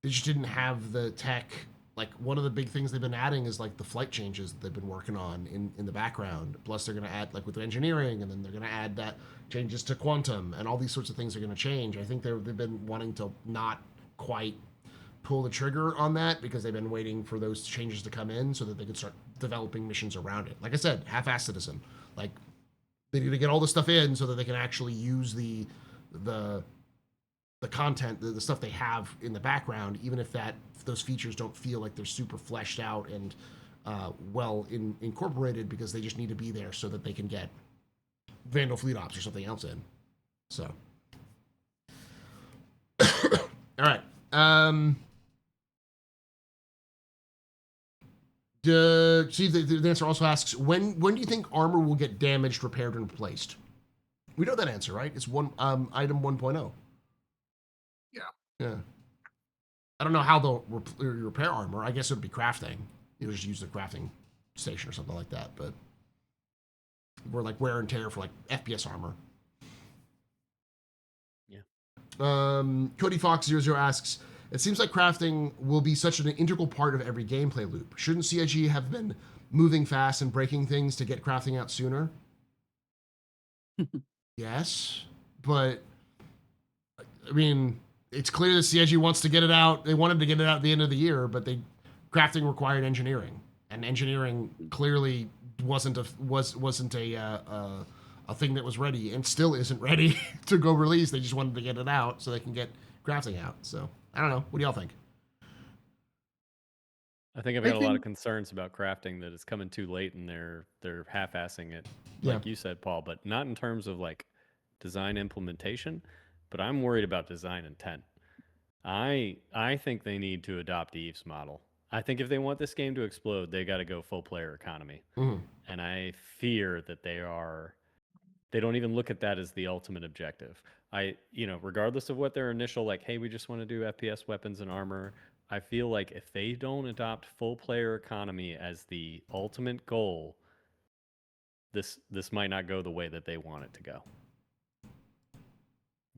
They just didn't have the tech. Like, one of the big things they've been adding is like the flight changes that they've been working on in the background. Plus, they're going to add, like, with engineering, and then they're going to add that changes to quantum, and all these sorts of things are going to change. I think they've been wanting to not quite pull the trigger on that because they've been waiting for those changes to come in so that they could start developing missions around it. Like I said, half-assed Citizen. Like, they need to get all this stuff in so that they can actually use the content, the stuff they have in the background, even if those features don't feel like they're super fleshed out and well incorporated, because they just need to be there so that they can get Vandal Fleet Ops or something else in. So, all right. See, the answer also asks, when do you think armor will get damaged, repaired, and replaced? We know that answer, right? It's item 1.0. Yeah. I don't know how they'll repair armor. I guess it would be crafting. You'll just use the crafting station or something like that. But we're like wear and tear for like FPS armor. Yeah. Cody Fox 00 asks, it seems like crafting will be such an integral part of every gameplay loop. Shouldn't CIG have been moving fast and breaking things to get crafting out sooner? Yes, but I mean, it's clear that CIG wants to get it out. They wanted to get it out at the end of the year, but crafting required engineering, and engineering clearly wasn't a thing that was ready, and still isn't ready to go release. They just wanted to get it out so they can get crafting out. So I don't know. What do y'all think? I think I've got a lot of concerns about crafting, that it's coming too late and they're half-assing it, like you said, Paul, but not in terms of like design implementation, but I'm worried about design intent. I think they need to adopt Eve's model. I think if they want this game to explode, they got to go full player economy. And I fear that they don't even look at that as the ultimate objective. Regardless of what their initial, like, hey, we just want to do FPS weapons and armor, I feel like if they don't adopt full player economy as the ultimate goal, this might not go the way that they want it to go.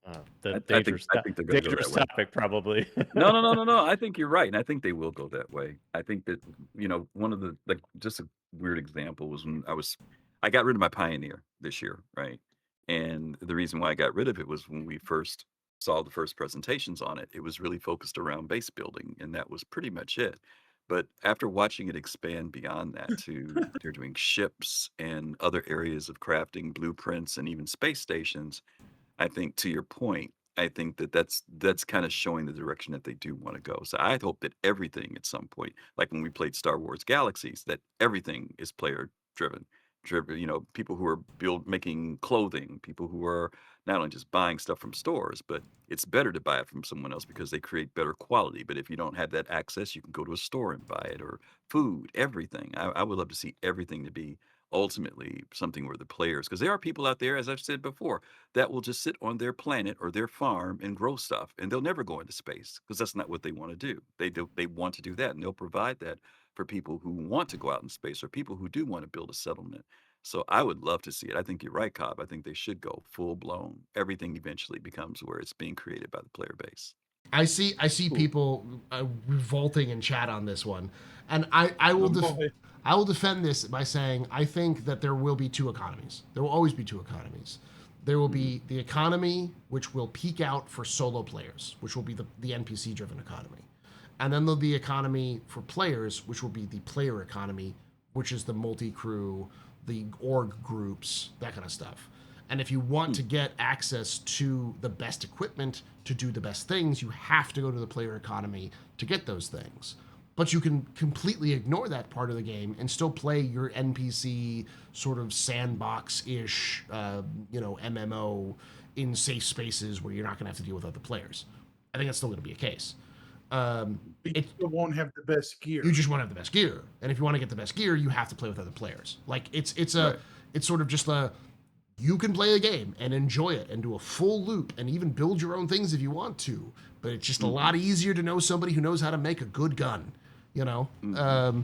I think they're going to go that way. Topic, probably. No. I think you're right, and I think they will go that way. I think that one of the, like, just a weird example was when I got rid of my Pioneer this year, right? And the reason why I got rid of it was when we first saw the first presentations on it, it was really focused around base building, and that was pretty much it. But after watching it expand beyond that to they're doing ships and other areas of crafting, blueprints, and even space stations, I think, to your point, I think that's kind of showing the direction that they do want to go. So I hope that everything at some point, like when we played Star Wars Galaxies, that everything is player driven. People who are making clothing, people who are not only just buying stuff from stores, but it's better to buy it from someone else because they create better quality. But if you don't have that access, you can go to a store and buy it, or food, everything. I would love to see everything to be ultimately something where the players, because there are people out there, as I've said before, that will just sit on their planet or their farm and grow stuff, and they'll never go into space because that's not what they want to do. They want to do that, and they'll provide that for people who want to go out in space or people who do want to build a settlement. So I would love to see it. I think you're right, Cobb. I think they should go full blown. Everything eventually becomes where it's being created by the player base. I see Cool. people revolting in chat on this one, and I will Oh boy. I will defend this by saying I think that there will be two economies. There will always be two economies. There will be the economy which will peak out for solo players, which will be the NPC driven economy, and then there'll be economy for players, which will be the player economy, which is the multi crew, the org groups, that kind of stuff. And if you want to get access to the best equipment to do the best things, you have to go to the player economy to get those things. But you can completely ignore that part of the game and still play your NPC sort of sandbox-ish, MMO in safe spaces where you're not going to have to deal with other players. I think that's still going to be a case. But you still won't have the best gear. You just want to have the best gear, and if you want to get the best gear, you have to play with other players. Like it's Right. sort of just a you can play a game and enjoy it and do a full loop and even build your own things if you want to. But it's just a lot easier to know somebody who knows how to make a good gun, because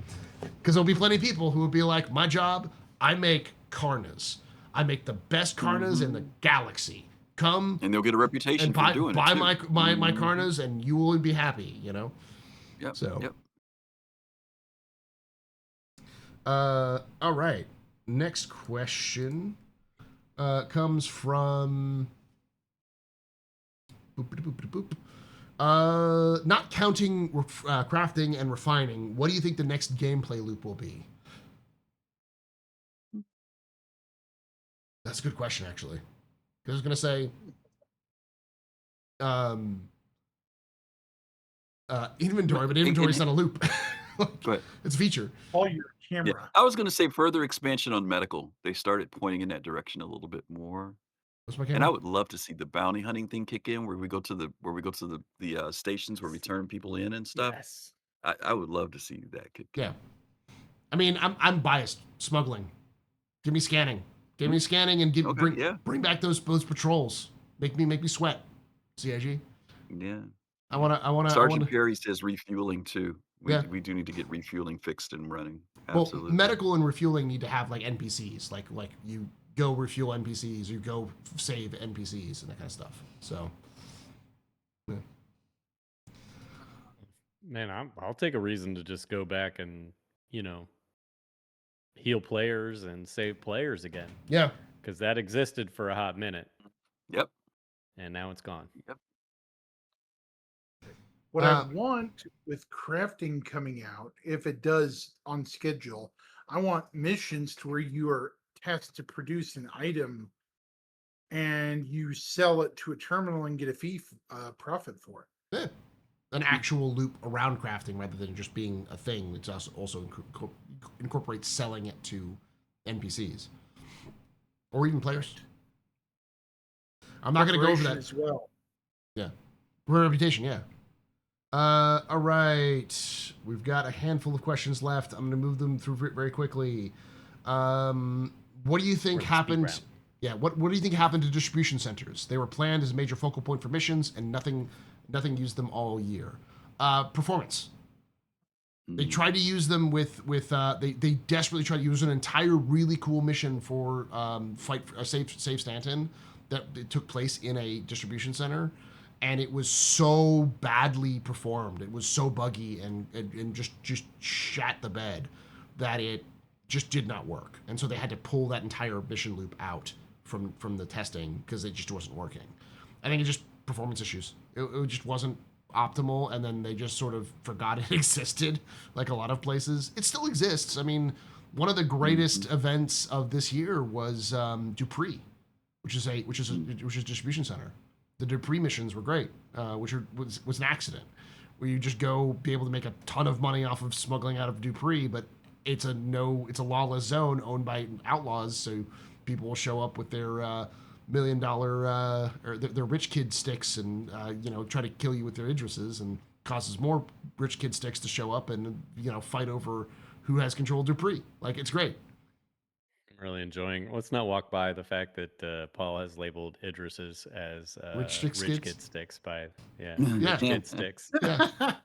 there'll be plenty of people who will be like, my job, I make Karnas. I make the best Karnas in the galaxy. Come And they'll get a reputation and for buy doing buy it too. my Karnas, and you will be happy. Yep. So. Yep. All right. Next question comes from. Not counting crafting and refining, what do you think the next gameplay loop will be? That's a good question, actually. Because I was going to say inventory, but inventory is not a loop. But It's a feature. All your yeah, camera. I was going to say further expansion on medical. They started pointing in that direction a little bit more. What's my And I camera? would love to see the bounty hunting thing kick in, where we go to the stations where we turn people in and stuff. Yes. I would love to see that kick in. Yeah. I mean, I'm biased. Smuggling. Give me scanning. Give me scanning and Okay, bring back those patrols. Make me sweat. CIG. yeah. I wanna. Sergeant Perry says refueling too. Yeah. We do need to get refueling fixed and running. Well, Absolutely. medical and refueling need to have like NPCs, like you go refuel NPCs, you go save NPCs, and that kind of stuff. So, yeah. Man, I'll take a reason to just go back and heal players and save players again, Yeah. because that existed for a hot minute Yep. and now it's gone. Yep. What I want with crafting coming out, if it does on schedule, I want missions to where you are tasked to produce an item and you sell it to a terminal and get a fee profit for it. Yeah. An actual loop around crafting rather than just being a thing. It also incorporates selling it to NPCs or even players. I'm not going to go over that as well. Yeah, reputation. Yeah. All right. We've got a handful of questions left. I'm going to move them through very quickly. What do you think happened? Yeah. What do you think happened to distribution centers? They were planned as a major focal point for missions, and nothing used them all year. Performance. They tried to use them they desperately tried to use an entire really cool mission for fight for save Stanton that it took place in a distribution center, and it was so badly performed. It was so buggy and just shat the bed that it just did not work. And so they had to pull that entire mission loop out from the testing because it just wasn't working. I think it's just performance issues. It just wasn't optimal, and then they just sort of forgot it existed, like a lot of places. It still exists. I mean, one of the greatest events of this year was Dupree, which is a distribution center. The Dupree missions were great, which was an accident, where you just go be able to make a ton of money off of smuggling out of Dupree, but it's a lawless zone owned by outlaws, so people will show up with their $1 million or their rich kid sticks and try to kill you with their Idrises, and causes more rich kid sticks to show up and fight over who has control of Dupree. Like, it's great. really enjoying. Let's not walk by the fact that Paul has labeled Idris's as Rich rich Sticks kid sticks by Yeah. rich kid sticks. Yeah,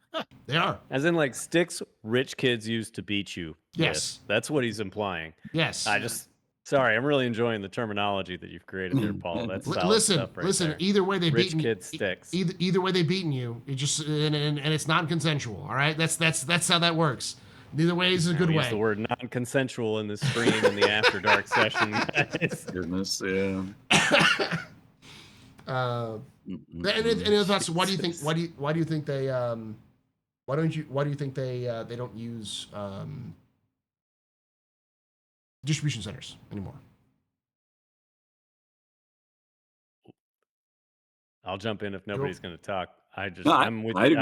they are. As in like sticks rich kids use to beat you. Yes. That's what he's implying. Yes. Sorry, I'm really enjoying the terminology that you've created there, Paul. That's solid stuff right there. Either way they Rich beaten kid sticks. Either way they beaten you, it just and it's non-consensual. All right, that's how that works. Neither way is a good We way. use the word non-consensual in the stream in the After Dark session, guys. Goodness, yeah. Any other thoughts? Why do you think? Why do you think they? Why do you think they don't use distribution centers anymore? I'll jump in if nobody's going to talk. I'm with you.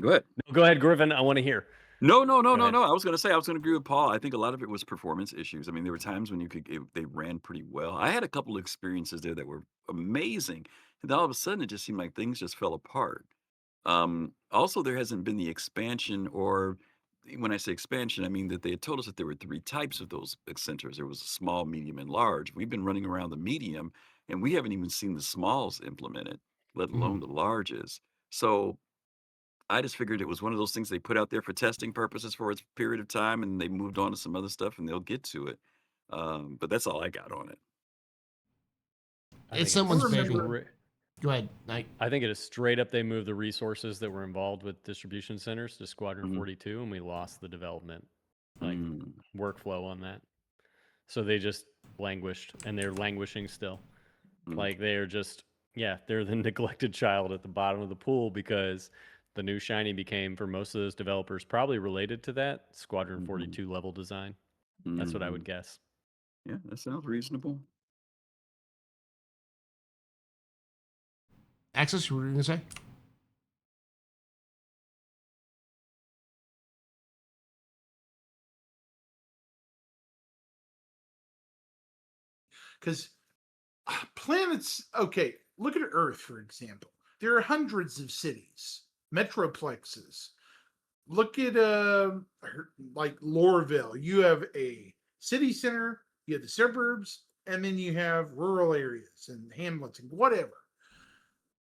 Go ahead. No, go ahead, Griffin. I want to hear. No. I was going to agree with Paul. I think a lot of it was performance issues. I mean, there were times when they ran pretty well. I had a couple of experiences there that were amazing, and then all of a sudden it just seemed like things just fell apart. Also, there hasn't been the expansion, or when I say expansion, I mean that they had told us that there were 3 types of those centers. There was a small, medium, and large. We've been running around the medium, and we haven't even seen the smalls implemented, let alone the larges. So I just figured it was one of those things they put out there for testing purposes for a period of time, and they moved on to some other stuff, and they'll get to it. But that's all I got on it. It's someone's baby. Go ahead, Knight. I think it is straight up they moved the resources that were involved with distribution centers to Squadron 42, and we lost the development workflow on that. So they just languished, and they're languishing still. Like they're just, they're the neglected child at the bottom of the pool because the new shiny became, for most of those developers, probably related to that Squadron 42 level design. That's what I would guess. Yeah, that sounds reasonable. Access, what were you going to say? Because planets, okay, look at Earth, for example. There are hundreds of cities, metroplexes. Look at like Lorville. You have a city center, you have the suburbs, and then you have rural areas and hamlets and whatever.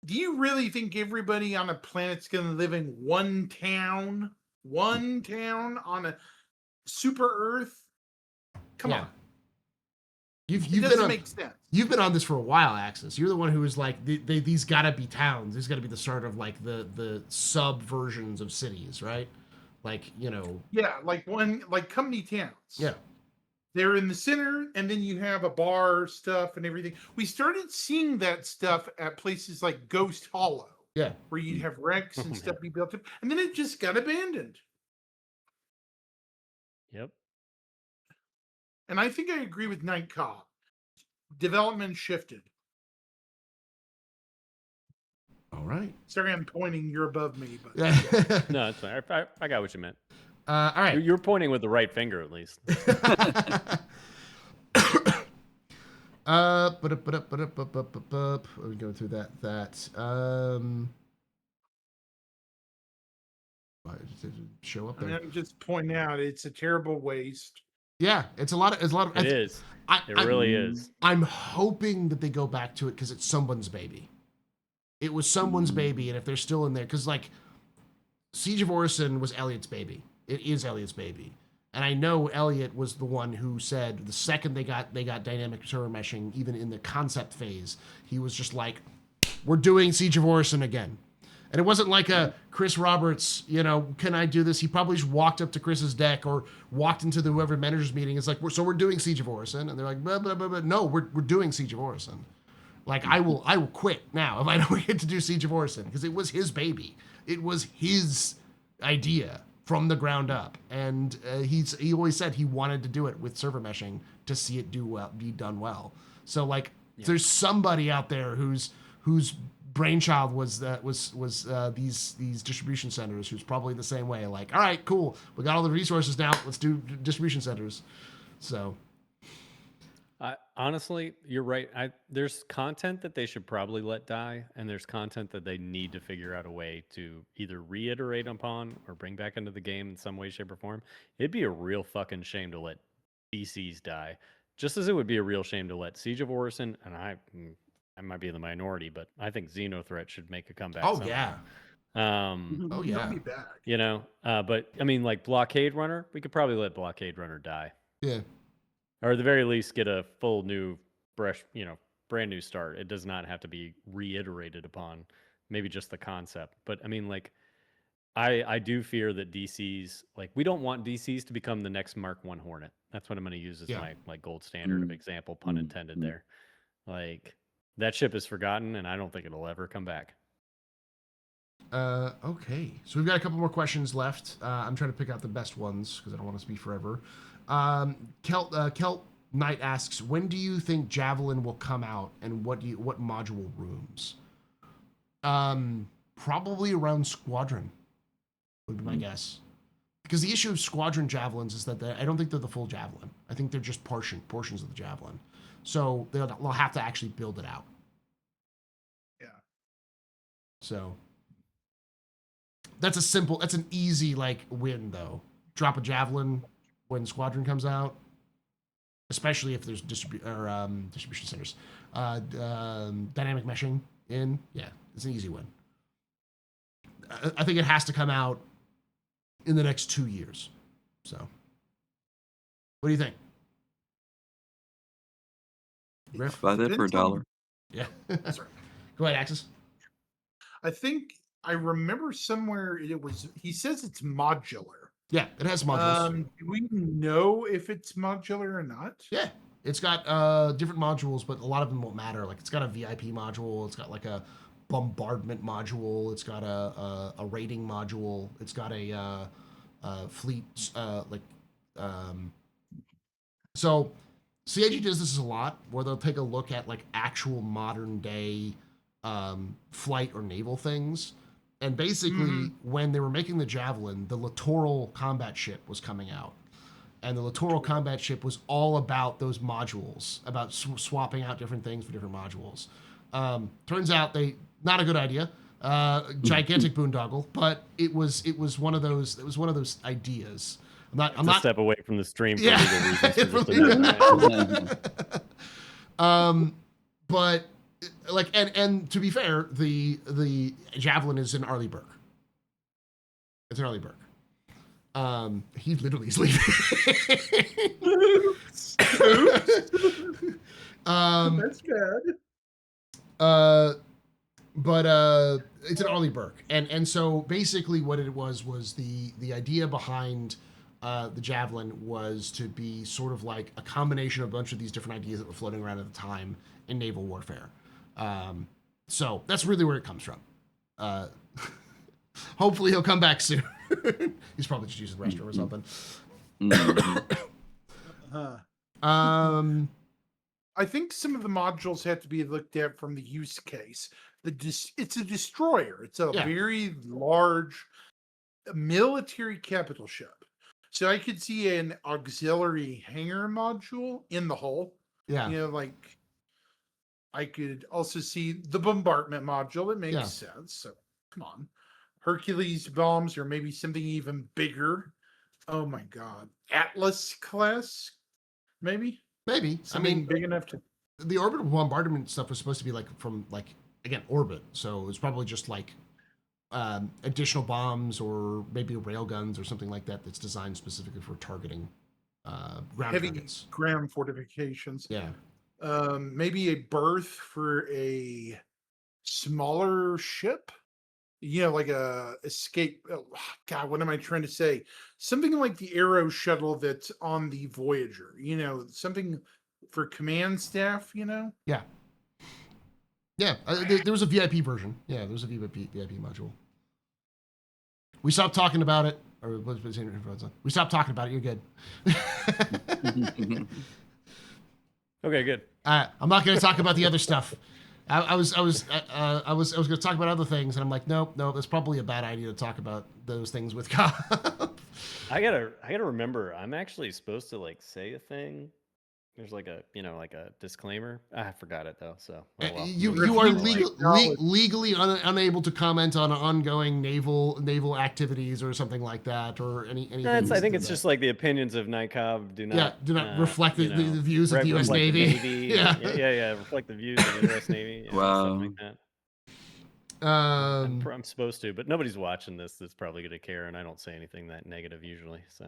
Do you really think everybody on a planet's going to live in one town on a super Earth? Come on. It doesn't make sense. You've been on this for a while, Axis. You're the one who was like, these gotta be towns. These gotta be the start of like the sub versions of cities, right? Like, Yeah, like company towns. Yeah. They're in the center, and then you have a bar stuff and everything. We started seeing that stuff at places like Ghost Hollow. Yeah. Where you'd have wrecks and stuff be built up, and then it just got abandoned. Yep. And I think I agree with Night Cop. Development shifted. All right. Sorry, I'm pointing. You're above me, but no, it's fine. I got what you meant. All right. You're pointing with the right finger, at least. Are we going through that? Show up there. I'm just pointing out it's a terrible waste. Yeah, it's a lot of. It is. It really is. I'm hoping that they go back to it because it's someone's baby. It was someone's baby, and if they're still in there, because like Siege of Orison was Elliot's baby. It is Elliot's baby, and I know Elliot was the one who said the second they got dynamic server meshing, even in the concept phase, he was just like, "We're doing Siege of Orison again." And it wasn't like a Chris Roberts, can I do this? He probably just walked up to Chris's deck or walked into the whoever manager's meeting. It's like, we're doing Siege of Orison. And they're like, blah, blah, blah, blah. No, we're doing Siege of Orison. Like, I will quit now if I don't get to do Siege of Orison because it was his baby. It was his idea from the ground up. And he always said he wanted to do it with server meshing to see it be done well. So like, there's somebody out there whose brainchild was these distribution centers, who's probably the same way. Like, all right, cool, we got all the resources now. Let's do distribution centers. So, honestly, you're right. There's content that they should probably let die, and there's content that they need to figure out a way to either reiterate upon or bring back into the game in some way, shape, or form. It'd be a real fucking shame to let DCs die just as it would be a real shame to let Siege of Orison, and I might be in the minority, but I think Xenothreat should make a comeback. Oh somehow. yeah. He'll yeah. be back. You know, but I mean, like Blockade Runner, we could probably let Blockade Runner die, Yeah. or at the very least get a full new, fresh, brand new start. It does not have to be reiterated upon. Maybe just the concept, but I mean, like, I do fear that DCs, like, we don't want DCs to become the next Mark I Hornet. That's what I'm going to use as Yeah. my gold standard of example, pun intended there. Like, that ship is forgotten, and I don't think it'll ever come back. Okay, so we've got a couple more questions left. I'm trying to pick out the best ones because I don't want to speak forever. Kelt Knight asks, when do you think Javelin will come out, and what module rooms? Probably around Squadron would be my guess. Because the issue of Squadron Javelins is that I don't think they're the full Javelin. I think they're just portions of the Javelin. So they'll have to actually build it out. Yeah. So that's an easy win though. Drop a Javelin when Squadron comes out, especially if there's distribution centers, dynamic meshing in. Yeah, it's an easy win. I think it has to come out in the next 2 years. So, what do you think? Griff? Buy that for $1. Yeah. Sorry. Go ahead, Axis. I think I remember somewhere he says it's modular. Yeah, it has modules. Do we know if it's modular or not? Yeah, it's got different modules, but a lot of them won't matter. Like, it's got a VIP module, it's got like a bombardment module, it's got a raiding module, it's got a fleet so CIG does this a lot, where they'll take a look at like actual modern day flight or naval things. And basically, when they were making the Javelin, the Littoral combat ship was coming out. And the Littoral combat ship was all about those modules, about swapping out different things for different modules. Turns out not a good idea, gigantic boondoggle, but it was one of those ideas. I'm not step away from the stream for Yeah. legal reasons. But and to be fair, the Javelin is in Arleigh Burke. It's in Arleigh Burke. He literally is leaving. That's bad. But it's in Arleigh Burke, and so basically what it was the idea behind the Javelin was to be sort of like a combination of a bunch of these different ideas that were floating around at the time in naval warfare. So that's really where it comes from. Hopefully he'll come back soon. He's probably just using the restroom or something. I think some of the modules have to be looked at from the use case. It's a destroyer. It's a very large military capital ship. So I could see an auxiliary hangar module in the hull. Yeah. Like, I could also see the bombardment module. It makes sense. So come on. Hercules bombs, or maybe something even bigger. Oh my God. Atlas class, maybe? Maybe. Something big enough to. The orbital bombardment stuff was supposed to be from again, orbit. So it's probably just additional bombs or maybe railguns or something like that that's designed specifically for targeting ground heavy targets. Ground fortifications. Yeah. Maybe a berth for a smaller ship. Like a escape. Oh, God, what am I trying to say? Something like the Aero shuttle that's on the Voyager. Something for command staff. Yeah. Yeah. There was a VIP version. Yeah, there was a VIP module. We stopped talking about it. Or we stopped talking about it. You're good. Okay, good. I'm not going to talk about the other stuff. I was going to talk about other things, and I'm like, nope, that's probably a bad idea to talk about those things with Cobb. I gotta remember. I'm actually supposed to say a thing There's like a like a disclaimer. I forgot it though. So You are Acknowledge. legally unable to comment on ongoing naval activities or something like that, or anything. I think to it's that. just like the opinions of Nycob do not do not reflect the views of the U.S. reflect Navy. the Navy. Yeah. Reflect the views of the U.S. Navy. Stuff Wow. like that. Um, I'm supposed to, but nobody's watching this that's probably going to care, and I don't say anything that negative usually. So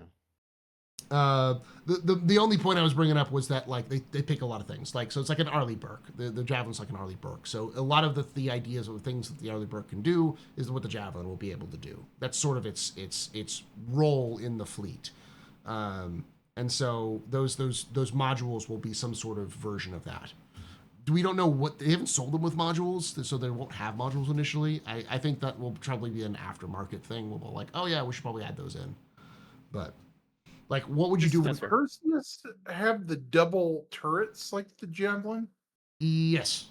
the only point I was bringing up was that like they pick a lot of things, like, so it's like an Arleigh Burke. The javelin's like an Arleigh Burke. So a lot of the ideas of the things that the Arleigh Burke can do is what the javelin will be able to do. That's sort of its role in the fleet. And so those modules will be some sort of version of that. We don't know what they haven't sold them with modules, so they won't have modules initially. I think that will probably be an aftermarket thing. We'll be like, oh yeah, we should probably add those in. But like, what would you do Does with Perseus have the double turrets like the Javelin? Yes.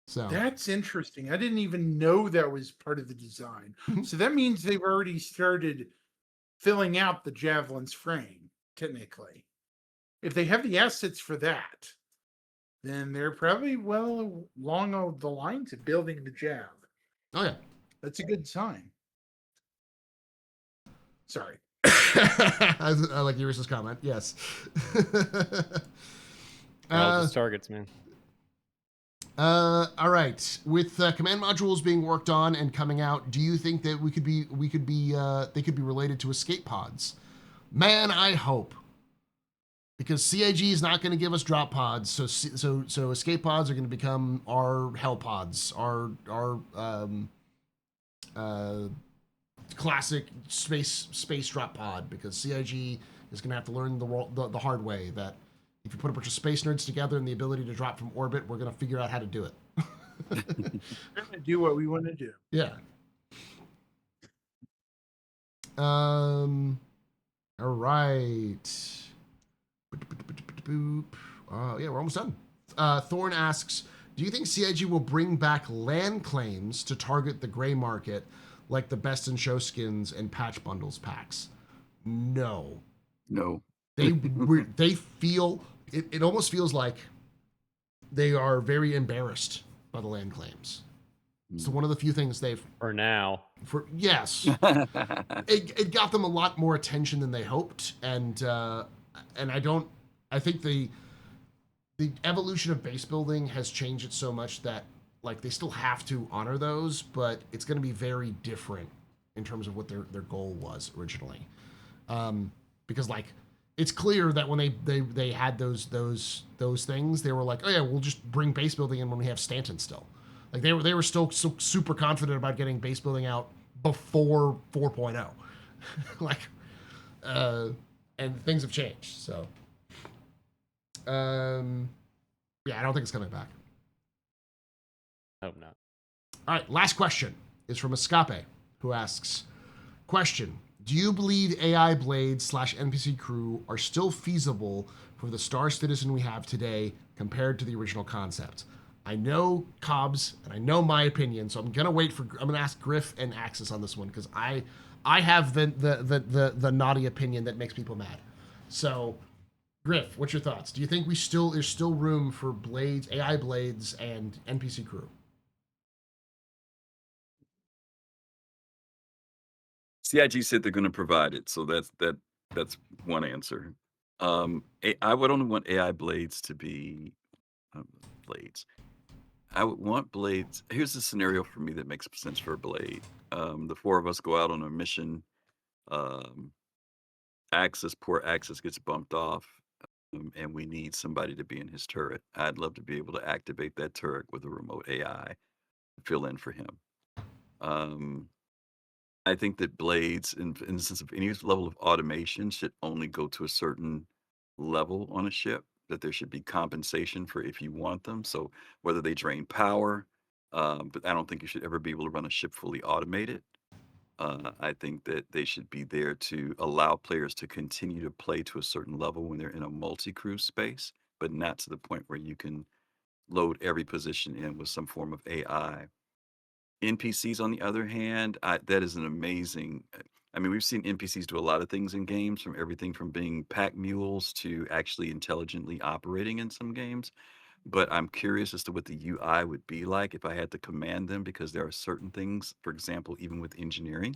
So That's interesting. I didn't even know that was part of the design. So that means they've already started filling out the Javelin's frame, technically. If they have the assets for that, then they're probably well along the lines of building the Jav. oh yeah. That's a good sign. Sorry. I like Iris's comment. Yes. all just targets, man. All right. With command modules being worked on and coming out, do you think that they could be related to escape pods? Man, I hope. Because CIG is not going to give us drop pods, so escape pods are going to become our hell pods, our classic space drop pod. Because CIG is going to have to learn the hard way that if you put a bunch of space nerds together and the ability to drop from orbit, we're going to figure out how to do it. We're going to do what we want to do. Yeah. All right. Yeah, we're almost done. Thorn asks, do you think CIG will bring back land claims to target the gray market like the best in show skins and patch bundles packs? No. They feel it almost feels like they are very embarrassed by the land claims. So one of the few things they've yes, it got them a lot more attention than they hoped, and I think the evolution of base building has changed it so much that like they still have to honor those, but it's going to be very different in terms of what their goal was originally, because like it's clear that when they had those things, they were like, oh yeah, we'll just bring base building in when we have Stanton still. Like they were still so super confident about getting base building out before 4.0. Like and things have changed. So yeah, I don't think it's coming back. I hope not. All right, last question is from Escape, who asks, question, do you believe AI blades / NPC crew are still feasible for the Star Citizen we have today compared to the original concept? I know Cobb's and I know my opinion, so I'm gonna ask Griff and Axis on this one because I have the naughty opinion that makes people mad. So, Griff, what's your thoughts? Do you think there's still room for blades, AI blades, and NPC crew? CIG said they're going to provide it, so that's one answer. I would only want AI blades to be blades. I would want blades. Here's the scenario for me that makes sense for a blade. The four of us go out on a mission. Poor Axis gets bumped off, and we need somebody to be in his turret. I'd love to be able to activate that turret with a remote AI to fill in for him. I think that blades, in the sense of any level of automation, should only go to a certain level on a ship, that there should be compensation for if you want them. So whether they drain power, but I don't think you should ever be able to run a ship fully automated. I think that they should be there to allow players to continue to play to a certain level when they're in a multi-crew space, but not to the point where you can load every position in with some form of AI. NPCs, on the other hand, that is an amazing. I mean, we've seen NPCs do a lot of things in games, from everything from being pack mules to actually intelligently operating in some games. But I'm curious as to what the UI would be like if I had to command them, because there are certain things, for example, even with engineering,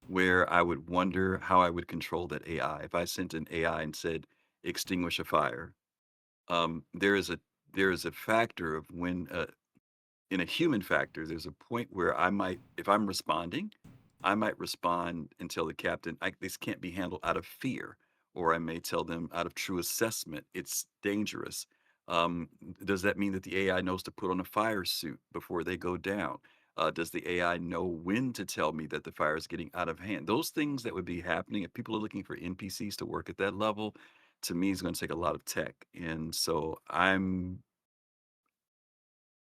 where I would wonder how I would control that AI. If I sent an AI and said, extinguish a fire, there is a factor of when in a human factor, there's a point where I might, if I'm responding, I might respond and tell the captain, this can't be handled out of fear. Or I may tell them out of true assessment, it's dangerous. Um, does that mean that the AI knows to put on a fire suit before they go down? Does the AI know when to tell me that the fire is getting out of hand? Those things that would be happening, if people are looking for NPCs to work at that level, to me is going to take a lot of tech. And so I'm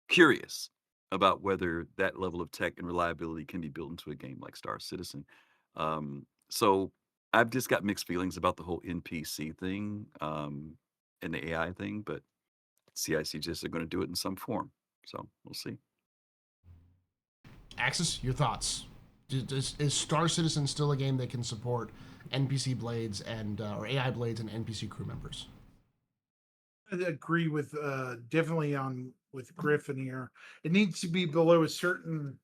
curious about whether that level of tech and reliability can be built into a game like Star Citizen. So I've just got mixed feelings about the whole NPC thing, and the AI thing, but CICGs are going to do it in some form. So we'll see. Axis, your thoughts? Is Star Citizen still a game that can support NPC blades and or AI blades and NPC crew members? I agree with definitely on with Griffin here. It needs to be below a certain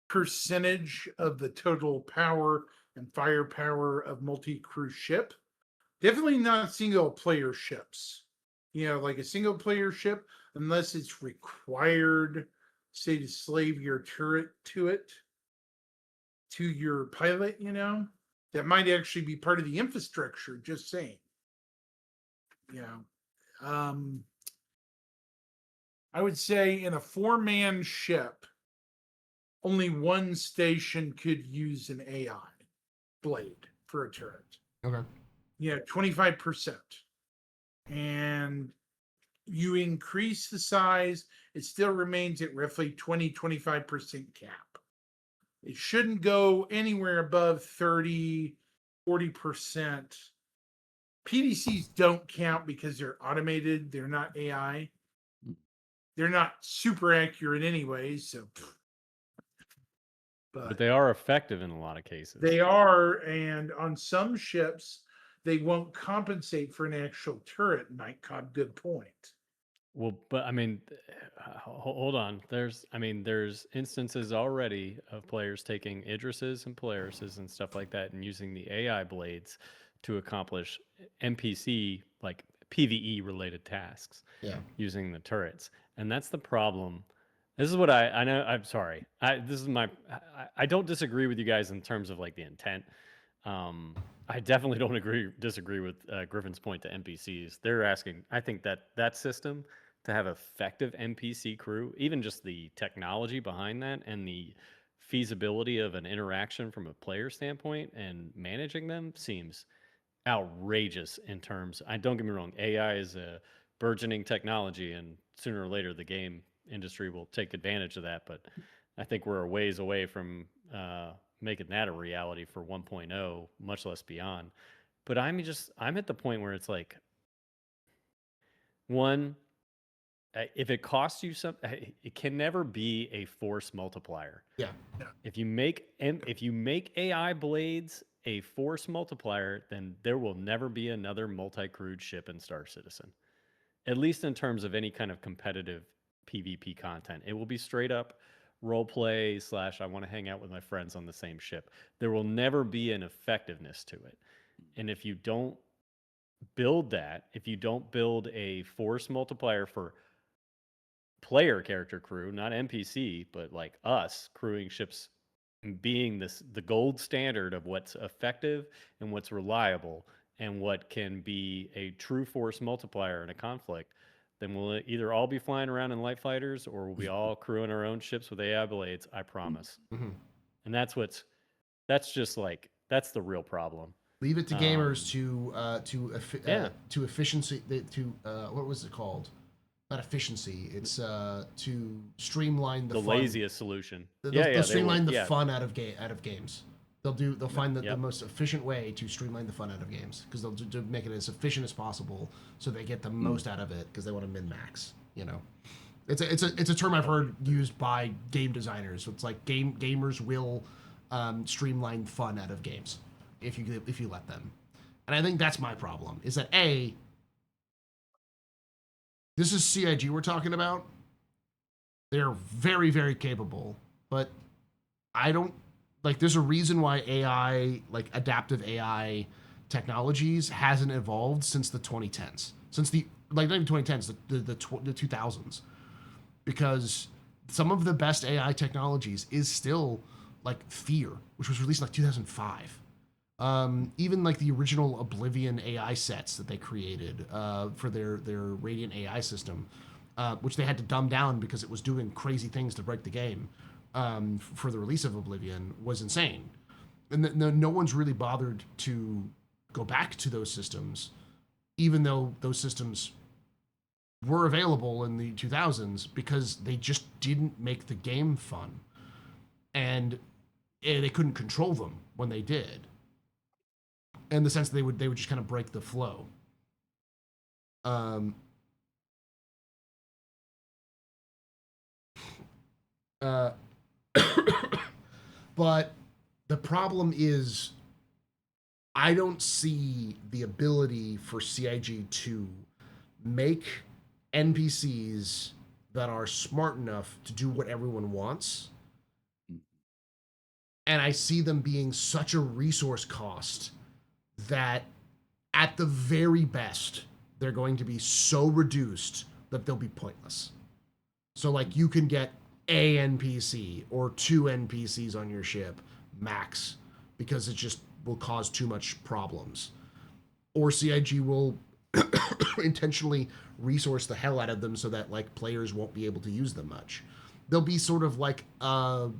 percentage of the total power and firepower of multi-crew ship. Definitely not single player ships. Like a single player ship, unless it's required, say, to slave your turret to your pilot, that might actually be part of the infrastructure, just saying. You know. I would say in a 4-man ship, only one station could use an AI blade for a turret. Okay. 25%. And you increase the size, it still remains at roughly 20-25% cap. It shouldn't go anywhere above 30-40%. PDCs don't count because they're automated, they're not AI. They're not super accurate anyway, so But they are effective in a lot of cases. they are, and on some ships, they won't compensate for an actual turret. Mike Cobb, good point. Well, but I mean, hold on. There's instances already of players taking Idrises and Polarises and stuff like that and using the AI blades to accomplish NPC, like PvE related tasks. Yeah. Using the turrets. And that's the problem. This is what I know. I'm sorry. I don't disagree with you guys in terms of like the intent. I definitely don't disagree with Griffin's point to NPCs. They're asking, I think that system to have effective NPC crew, even just the technology behind that and the feasibility of an interaction from a player standpoint and managing them seems outrageous in terms. I don't get me wrong, AI is a burgeoning technology, and sooner or later the game industry will take advantage of that. But I think we're a ways away from making that a reality for 1.0, much less beyond. But I'm at the point where it's like, one, if it costs you something, it can never be a force multiplier. Yeah. If you make AI blades a force multiplier, then there will never be another multi-crewed ship in Star Citizen. At least in terms of any kind of competitive PvP content. It will be straight up role play / I want to hang out with my friends on the same ship. There will never be an effectiveness to it. And if you don't build that, if you don't build a force multiplier for player character crew, not NPC, but like us crewing ships, being the gold standard of what's effective and what's reliable and what can be a true force multiplier in a conflict, then we'll either all be flying around in light fighters or we'll be all crewing our own ships with AI blades, I promise. Mm-hmm. And that's the real problem. Leave it to gamers to efficiency what was it called? Not efficiency. It's to streamline the fun. Laziest solution. They'll streamline the fun out of games. They'll find the most efficient way to streamline the fun out of games, because they'll make it as efficient as possible so they get the most out of it, because they want to min max. It's a term I've heard used by game designers. So it's like gamers will streamline fun out of games if you let them. And I think that's my problem. Is that this is CIG we're talking about. They're very, very capable, but I don't like. There's a reason why AI, like adaptive AI technologies, hasn't evolved since the 2010s, since the like not even 2010s, the 2000s, because some of the best AI technologies is still like Fear, which was released in like 2005. Even like the original Oblivion AI sets that they created for their Radiant AI system, which they had to dumb down because it was doing crazy things to break the game for the release of Oblivion, was insane. And no one's really bothered to go back to those systems, even though those systems were available in the 2000s, because they just didn't make the game fun. And they couldn't control them when they did. In the sense that they would just kind of break the flow. Uh, but the problem is, I don't see the ability for CIG to make NPCs that are smart enough to do what everyone wants. And I see them being such a resource cost that at the very best, they're going to be so reduced that they'll be pointless. So like you can get a NPC or 2 NPCs on your ship max, because it just will cause too much problems. Or CIG will intentionally resource the hell out of them so that like players won't be able to use them much. They'll be sort of like a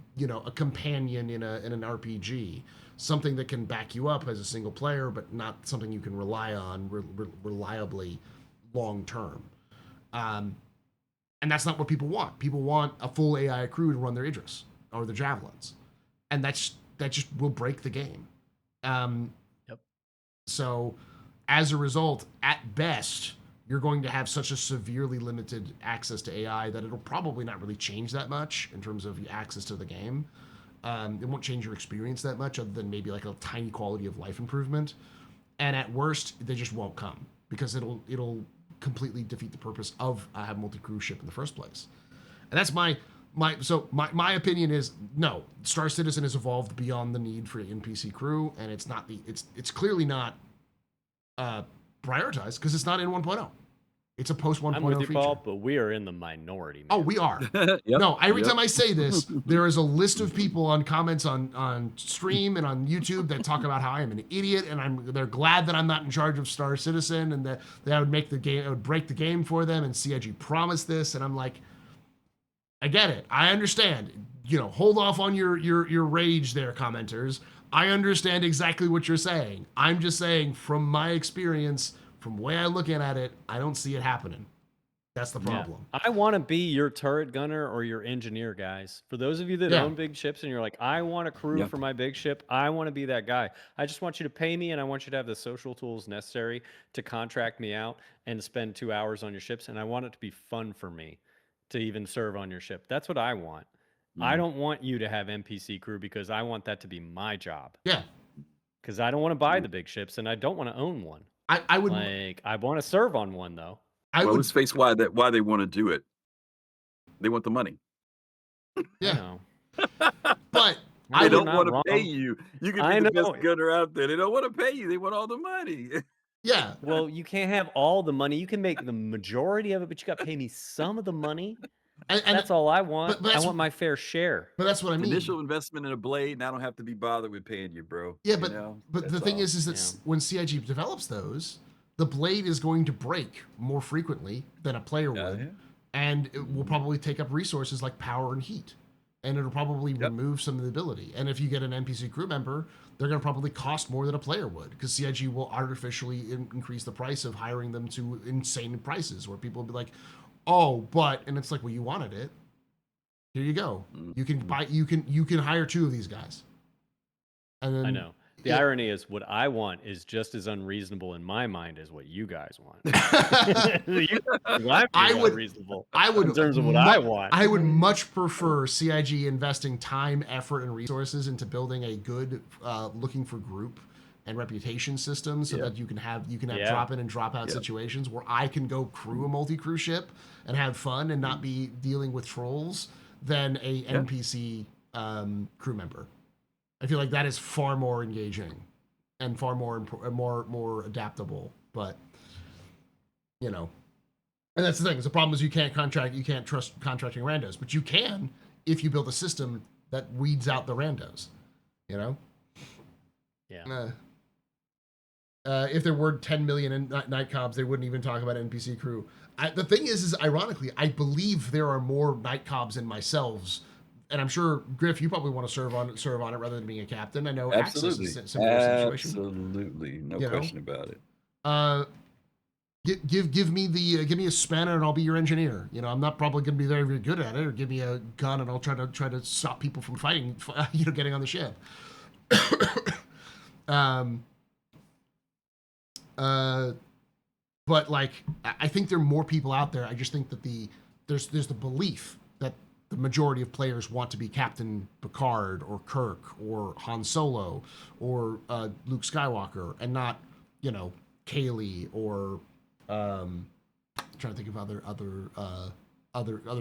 companion in an RPG, something that can back you up as a single player, but not something you can rely on reliably long term. And that's not what people want. People want a full AI crew to run their Idris or their Javelins, and that just will break the game. Yep. So, as a result, at best, you're going to have such a severely limited access to AI that it'll probably not really change that much in terms of access to the game. It won't change your experience that much, other than maybe like a tiny quality of life improvement. And at worst, they just won't come because it'll completely defeat the purpose of a multi-crew ship in the first place. And that's my opinion is no. Star Citizen has evolved beyond the need for an NPC crew, and it's clearly not prioritized because it's not in 1.0. It's a post 1.0 I'm with you, feature. Paul, but we are in the minority. Man. Oh, we are. Yep, No, every yep. time I say this, there is a list of people on comments on stream and on YouTube that talk about how I am an idiot, and they're glad that I'm not in charge of Star Citizen, and that I would make the game, I would break the game for them, and CIG promised this, and I'm like, I get it, I understand. Hold off on your rage there, commenters. I understand exactly what you're saying. I'm just saying, from my experience, from the way I'm looking at it, I don't see it happening. That's the problem. Yeah. I want to be your turret gunner or your engineer, guys. For those of you that own big ships and you're like, I want a crew for my big ship, I want to be that guy. I just want you to pay me, and I want you to have the social tools necessary to contract me out and to spend 2 hours on your ships. And I want it to be fun for me to even serve on your ship. That's what I want. I don't want you to have NPC crew, because I want that to be my job. Yeah. Because I don't want to buy the big ships, and I don't want to own one. I would I want to serve on one though. Let's face why they want to do it. They want the money. Yeah. But they don't want to pay you. You can be the best gunner out there. They don't want to pay you. They want all the money. Yeah. Well, you can't have all the money. You can make the majority of it, but you got to pay me some of the money. And that's all I want. I want my fair share. But that's what I mean. Initial investment in a blade, and I don't have to be bothered with paying you, bro. Yeah, but the thing is that when CIG develops those, the blade is going to break more frequently than a player would, and it will probably take up resources like power and heat, and it'll probably remove some of the ability. And if you get an NPC crew member, they're going to probably cost more than a player would, because CIG will artificially increase the price of hiring them to insane prices, where people will be like, oh, but, and it's like, well, you wanted it. Here you go. You can buy. You can hire 2 of these guys. And then, I know. The irony is, what I want is just as unreasonable in my mind as what you guys want. I would unreasonable. I would in terms of what I want. I would much prefer CIG investing time, effort, and resources into building a good looking for group and reputation system, so that you can have drop in and drop out situations where I can go crew a multi-crew ship and have fun and not be dealing with trolls, than a NPC crew member. I feel like that is far more engaging and far more adaptable. But and that's the thing. The problem is you can't trust contracting randos, but you can if you build a system that weeds out the randos. Yeah. If there were 10 million night cobs, they wouldn't even talk about NPC crew. The thing is ironically, I believe there are more night cobs in myself. And I'm sure, Griff, you probably want to serve on it rather than being a captain. I know absolutely. Axis is a similar situation. Absolutely, no question about it. Give me a spanner and I'll be your engineer. I'm not probably going to be very, very good at it. Or give me a gun and I'll try to stop people from fighting. Getting on the ship. But I think there are more people out there. I just think that there's the belief that the majority of players want to be Captain Picard or Kirk or Han Solo or Luke Skywalker, and not Kaylee or I'm trying to think of other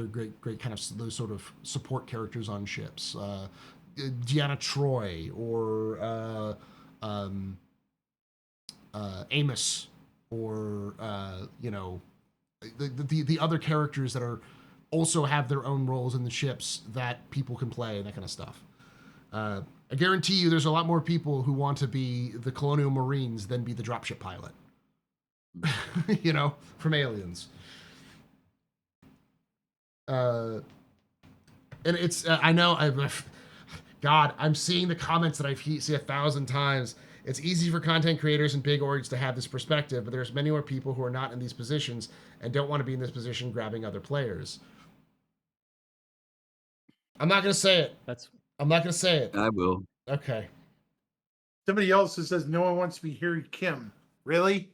great kind of those sort of support characters on ships. Deanna Troi or Amos, or the other characters that are also have their own roles in the ships that people can play, and that kind of stuff. I guarantee you there's a lot more people who want to be the Colonial Marines than be the dropship pilot. From Aliens. And it's I know I'm seeing the comments that I've seen 1,000 times. It's easy for content creators and big orgs to have this perspective, but there's many more people who are not in these positions and don't want to be in this position grabbing other players. I'm not going to say it. I'm not going to say it. I will. Okay. Somebody else who says no one wants to be Harry Kim. Really?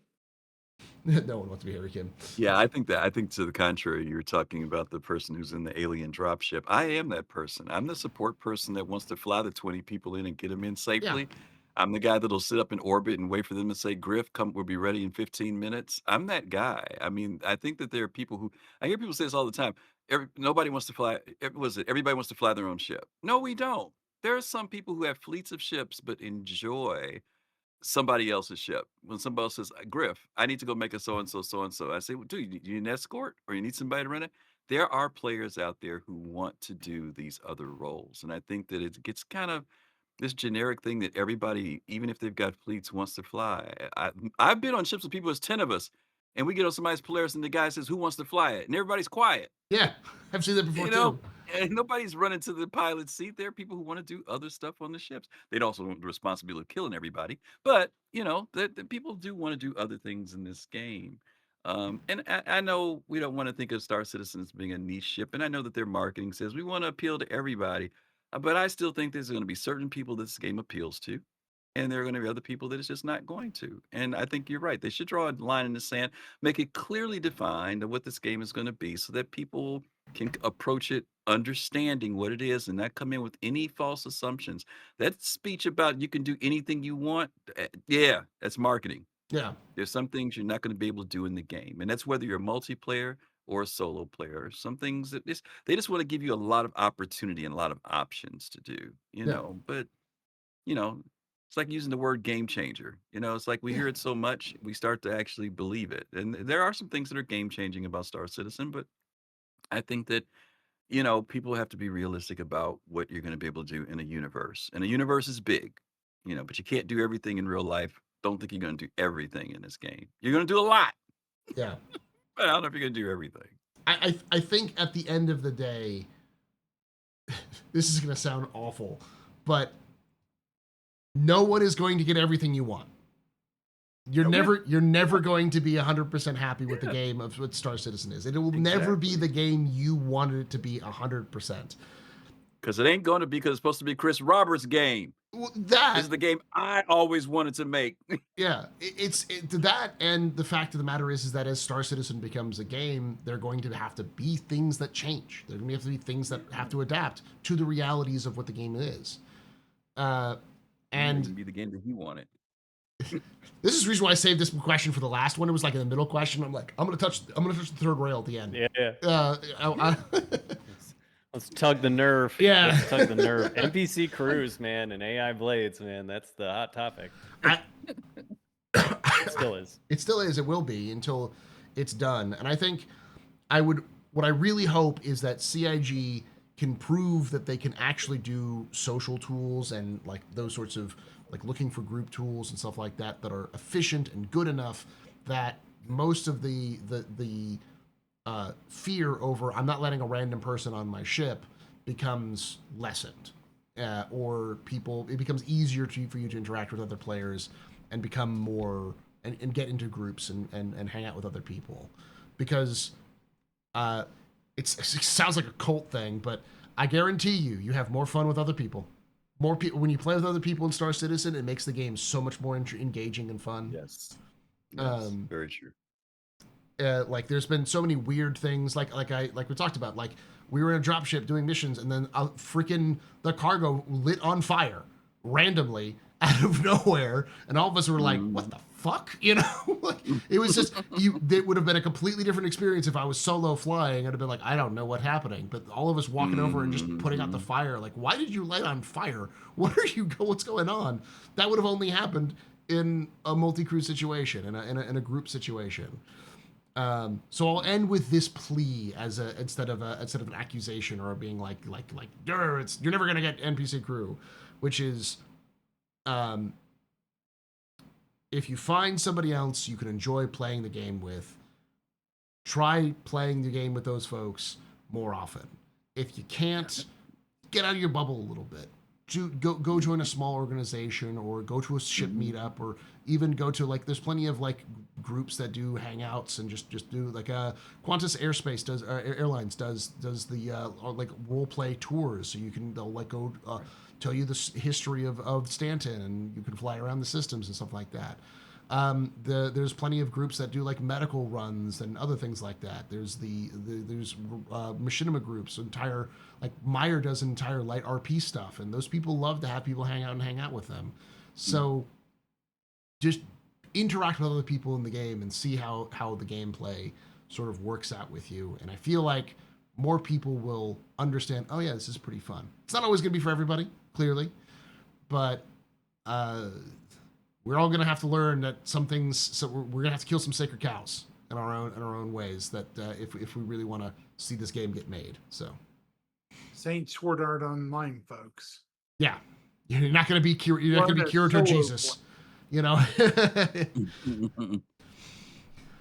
No one wants to be Harry Kim. Yeah, I think to the contrary, you're talking about the person who's in the alien dropship. I am that person. I'm the support person that wants to fly the 20 people in and get them in safely. Yeah. I'm the guy that'll sit up in orbit and wait for them to say, Griff, come, we'll be ready in 15 minutes. I'm that guy. I mean, I think that there are people who, I hear people say this all the time. Nobody wants to fly, everybody wants to fly their own ship. No, we don't. There are some people who have fleets of ships, but enjoy somebody else's ship. When somebody else says, Griff, I need to go make a so-and-so, so-and-so. I say, well, dude, you need an escort or you need somebody to run it? There are players out there who want to do these other roles. And I think that it gets kind of this generic thing that everybody, even if they've got fleets, wants to fly. I've been on ships with people, there's 10 of us, and we get on somebody's Polaris and the guy says, who wants to fly it? And everybody's quiet. Yeah, I've seen that before too. And nobody's running to the pilot's seat. There are people who want to do other stuff on the ships. They'd also want the responsibility of killing everybody. But, the people do want to do other things in this game. And I know we don't want to think of Star Citizen as being a niche ship. And I know that their marketing says we want to appeal to everybody. But I still think there's going to be certain people this game appeals to. And there are going to be other people that it's just not going to. And I think you're right. They should draw a line in the sand, make it clearly defined of what this game is going to be so that people can approach it understanding what it is and not come in with any false assumptions. That speech about you can do anything you want, yeah, that's marketing. Yeah. There's some things you're not going to be able to do in the game. And that's whether you're a multiplayer or a solo player. Some things that they just want to give you a lot of opportunity and a lot of options to do, but it's like using the word game changer. It's like we hear it so much, we start to actually believe it. And there are some things that are game changing about Star Citizen, but I think that, people have to be realistic about what you're going to be able to do in a universe. And a universe is big, but you can't do everything in real life. Don't think you're going to do everything in this game. You're going to do a lot. Yeah. But I don't know if you're going to do everything. I think at the end of the day, this is going to sound awful, but no one is going to get everything you want. You're never going to be 100% happy with the game of what Star Citizen is. It will never be the game you wanted it to be 100%. Because it ain't going to be, because it's supposed to be Chris Roberts' game. This is the game I always wanted to make. Yeah, it's that, and the fact of the matter is that as Star Citizen becomes a game, there are going to have to be things that change. There are going to have to be things that have to adapt to the realities of what the game is. And be the game that he wanted. this is the reason why I saved this question for the last one. It was like in the middle question. I'm like, I'm gonna touch the third rail at the end. Yeah. Let's tug the nerve. Yeah. Let's tug the nerve. NPC crews, man, and AI blades, man. That's the hot topic. It still is. It still is. It will be until it's done. And I think what I really hope is that CIG can prove that they can actually do social tools and like those sorts of like looking for group tools and stuff like that that are efficient and good enough that most of the fear over I'm not letting a random person on my ship becomes lessened, or it becomes easier for you to interact with other players and become more and get into groups and hang out with other people, because it sounds like a cult thing, but I guarantee you have more fun with other people. More people when you play with other people in Star Citizen, it makes the game so much more engaging and fun. Yes, very true. Like there's been so many weird things like we talked about, like we were in a dropship doing missions and then the cargo lit on fire randomly out of nowhere, and all of us were like, what the fuck, like it was just it would have been a completely different experience if I was solo flying. I'd have been like, I don't know what's happening, but all of us walking over and just putting out the fire, like, why did you light on fire? What's going on? That would have only happened in a multi-crew situation, in a group situation. So I'll end with this plea instead of an accusation or being like you're never gonna get NPC crew, which is, if you find somebody else you can enjoy playing the game with, try playing the game with those folks more often. If you can't, get out of your bubble a little bit. Go join a small organization or go to a ship meetup, or even go to there's plenty of groups that do hangouts and just do Qantas Airlines does the role play tours, so they'll go tell you the history of Stanton, and you can fly around the systems and stuff like that. There's plenty of groups that do medical runs and other things like that. There's there's machinima groups. Meyer does entire light RP stuff, and those people love to have people hang out with them. So just interact with other people in the game and see how the gameplay sort of works out with you. And I feel like more people will understand, oh yeah, this is pretty fun. It's not always going to be for everybody, clearly, but we're all going to have to learn that some things. So we're going to have to kill some sacred cows in our own ways. That if we really want to see this game get made. So, Saint Sword Art Online, folks. Yeah, you're not going to be Kirito Jesus,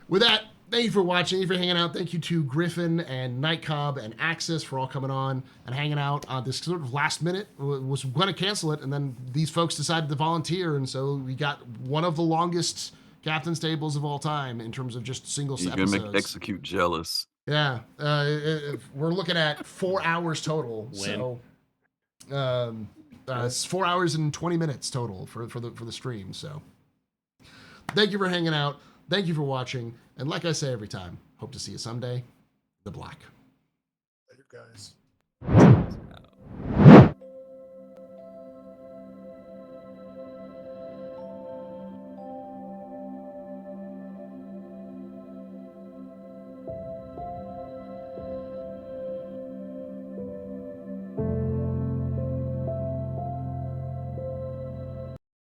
With that, thank you for watching. Thank you for hanging out. Thank you to Griffin and Nightcob and Axis for all coming on and hanging out on this sort of last minute. Was going to cancel it, and then these folks decided to volunteer, and so we got one of the longest captain's tables of all time in terms of just single episodes. You're going to make Execute jealous. Yeah. We're looking at 4 hours total. So it's 4 hours and 20 minutes total for the stream. So thank you for hanging out. Thank you for watching. And like I say every time, hope to see you someday. The Black. Later, guys.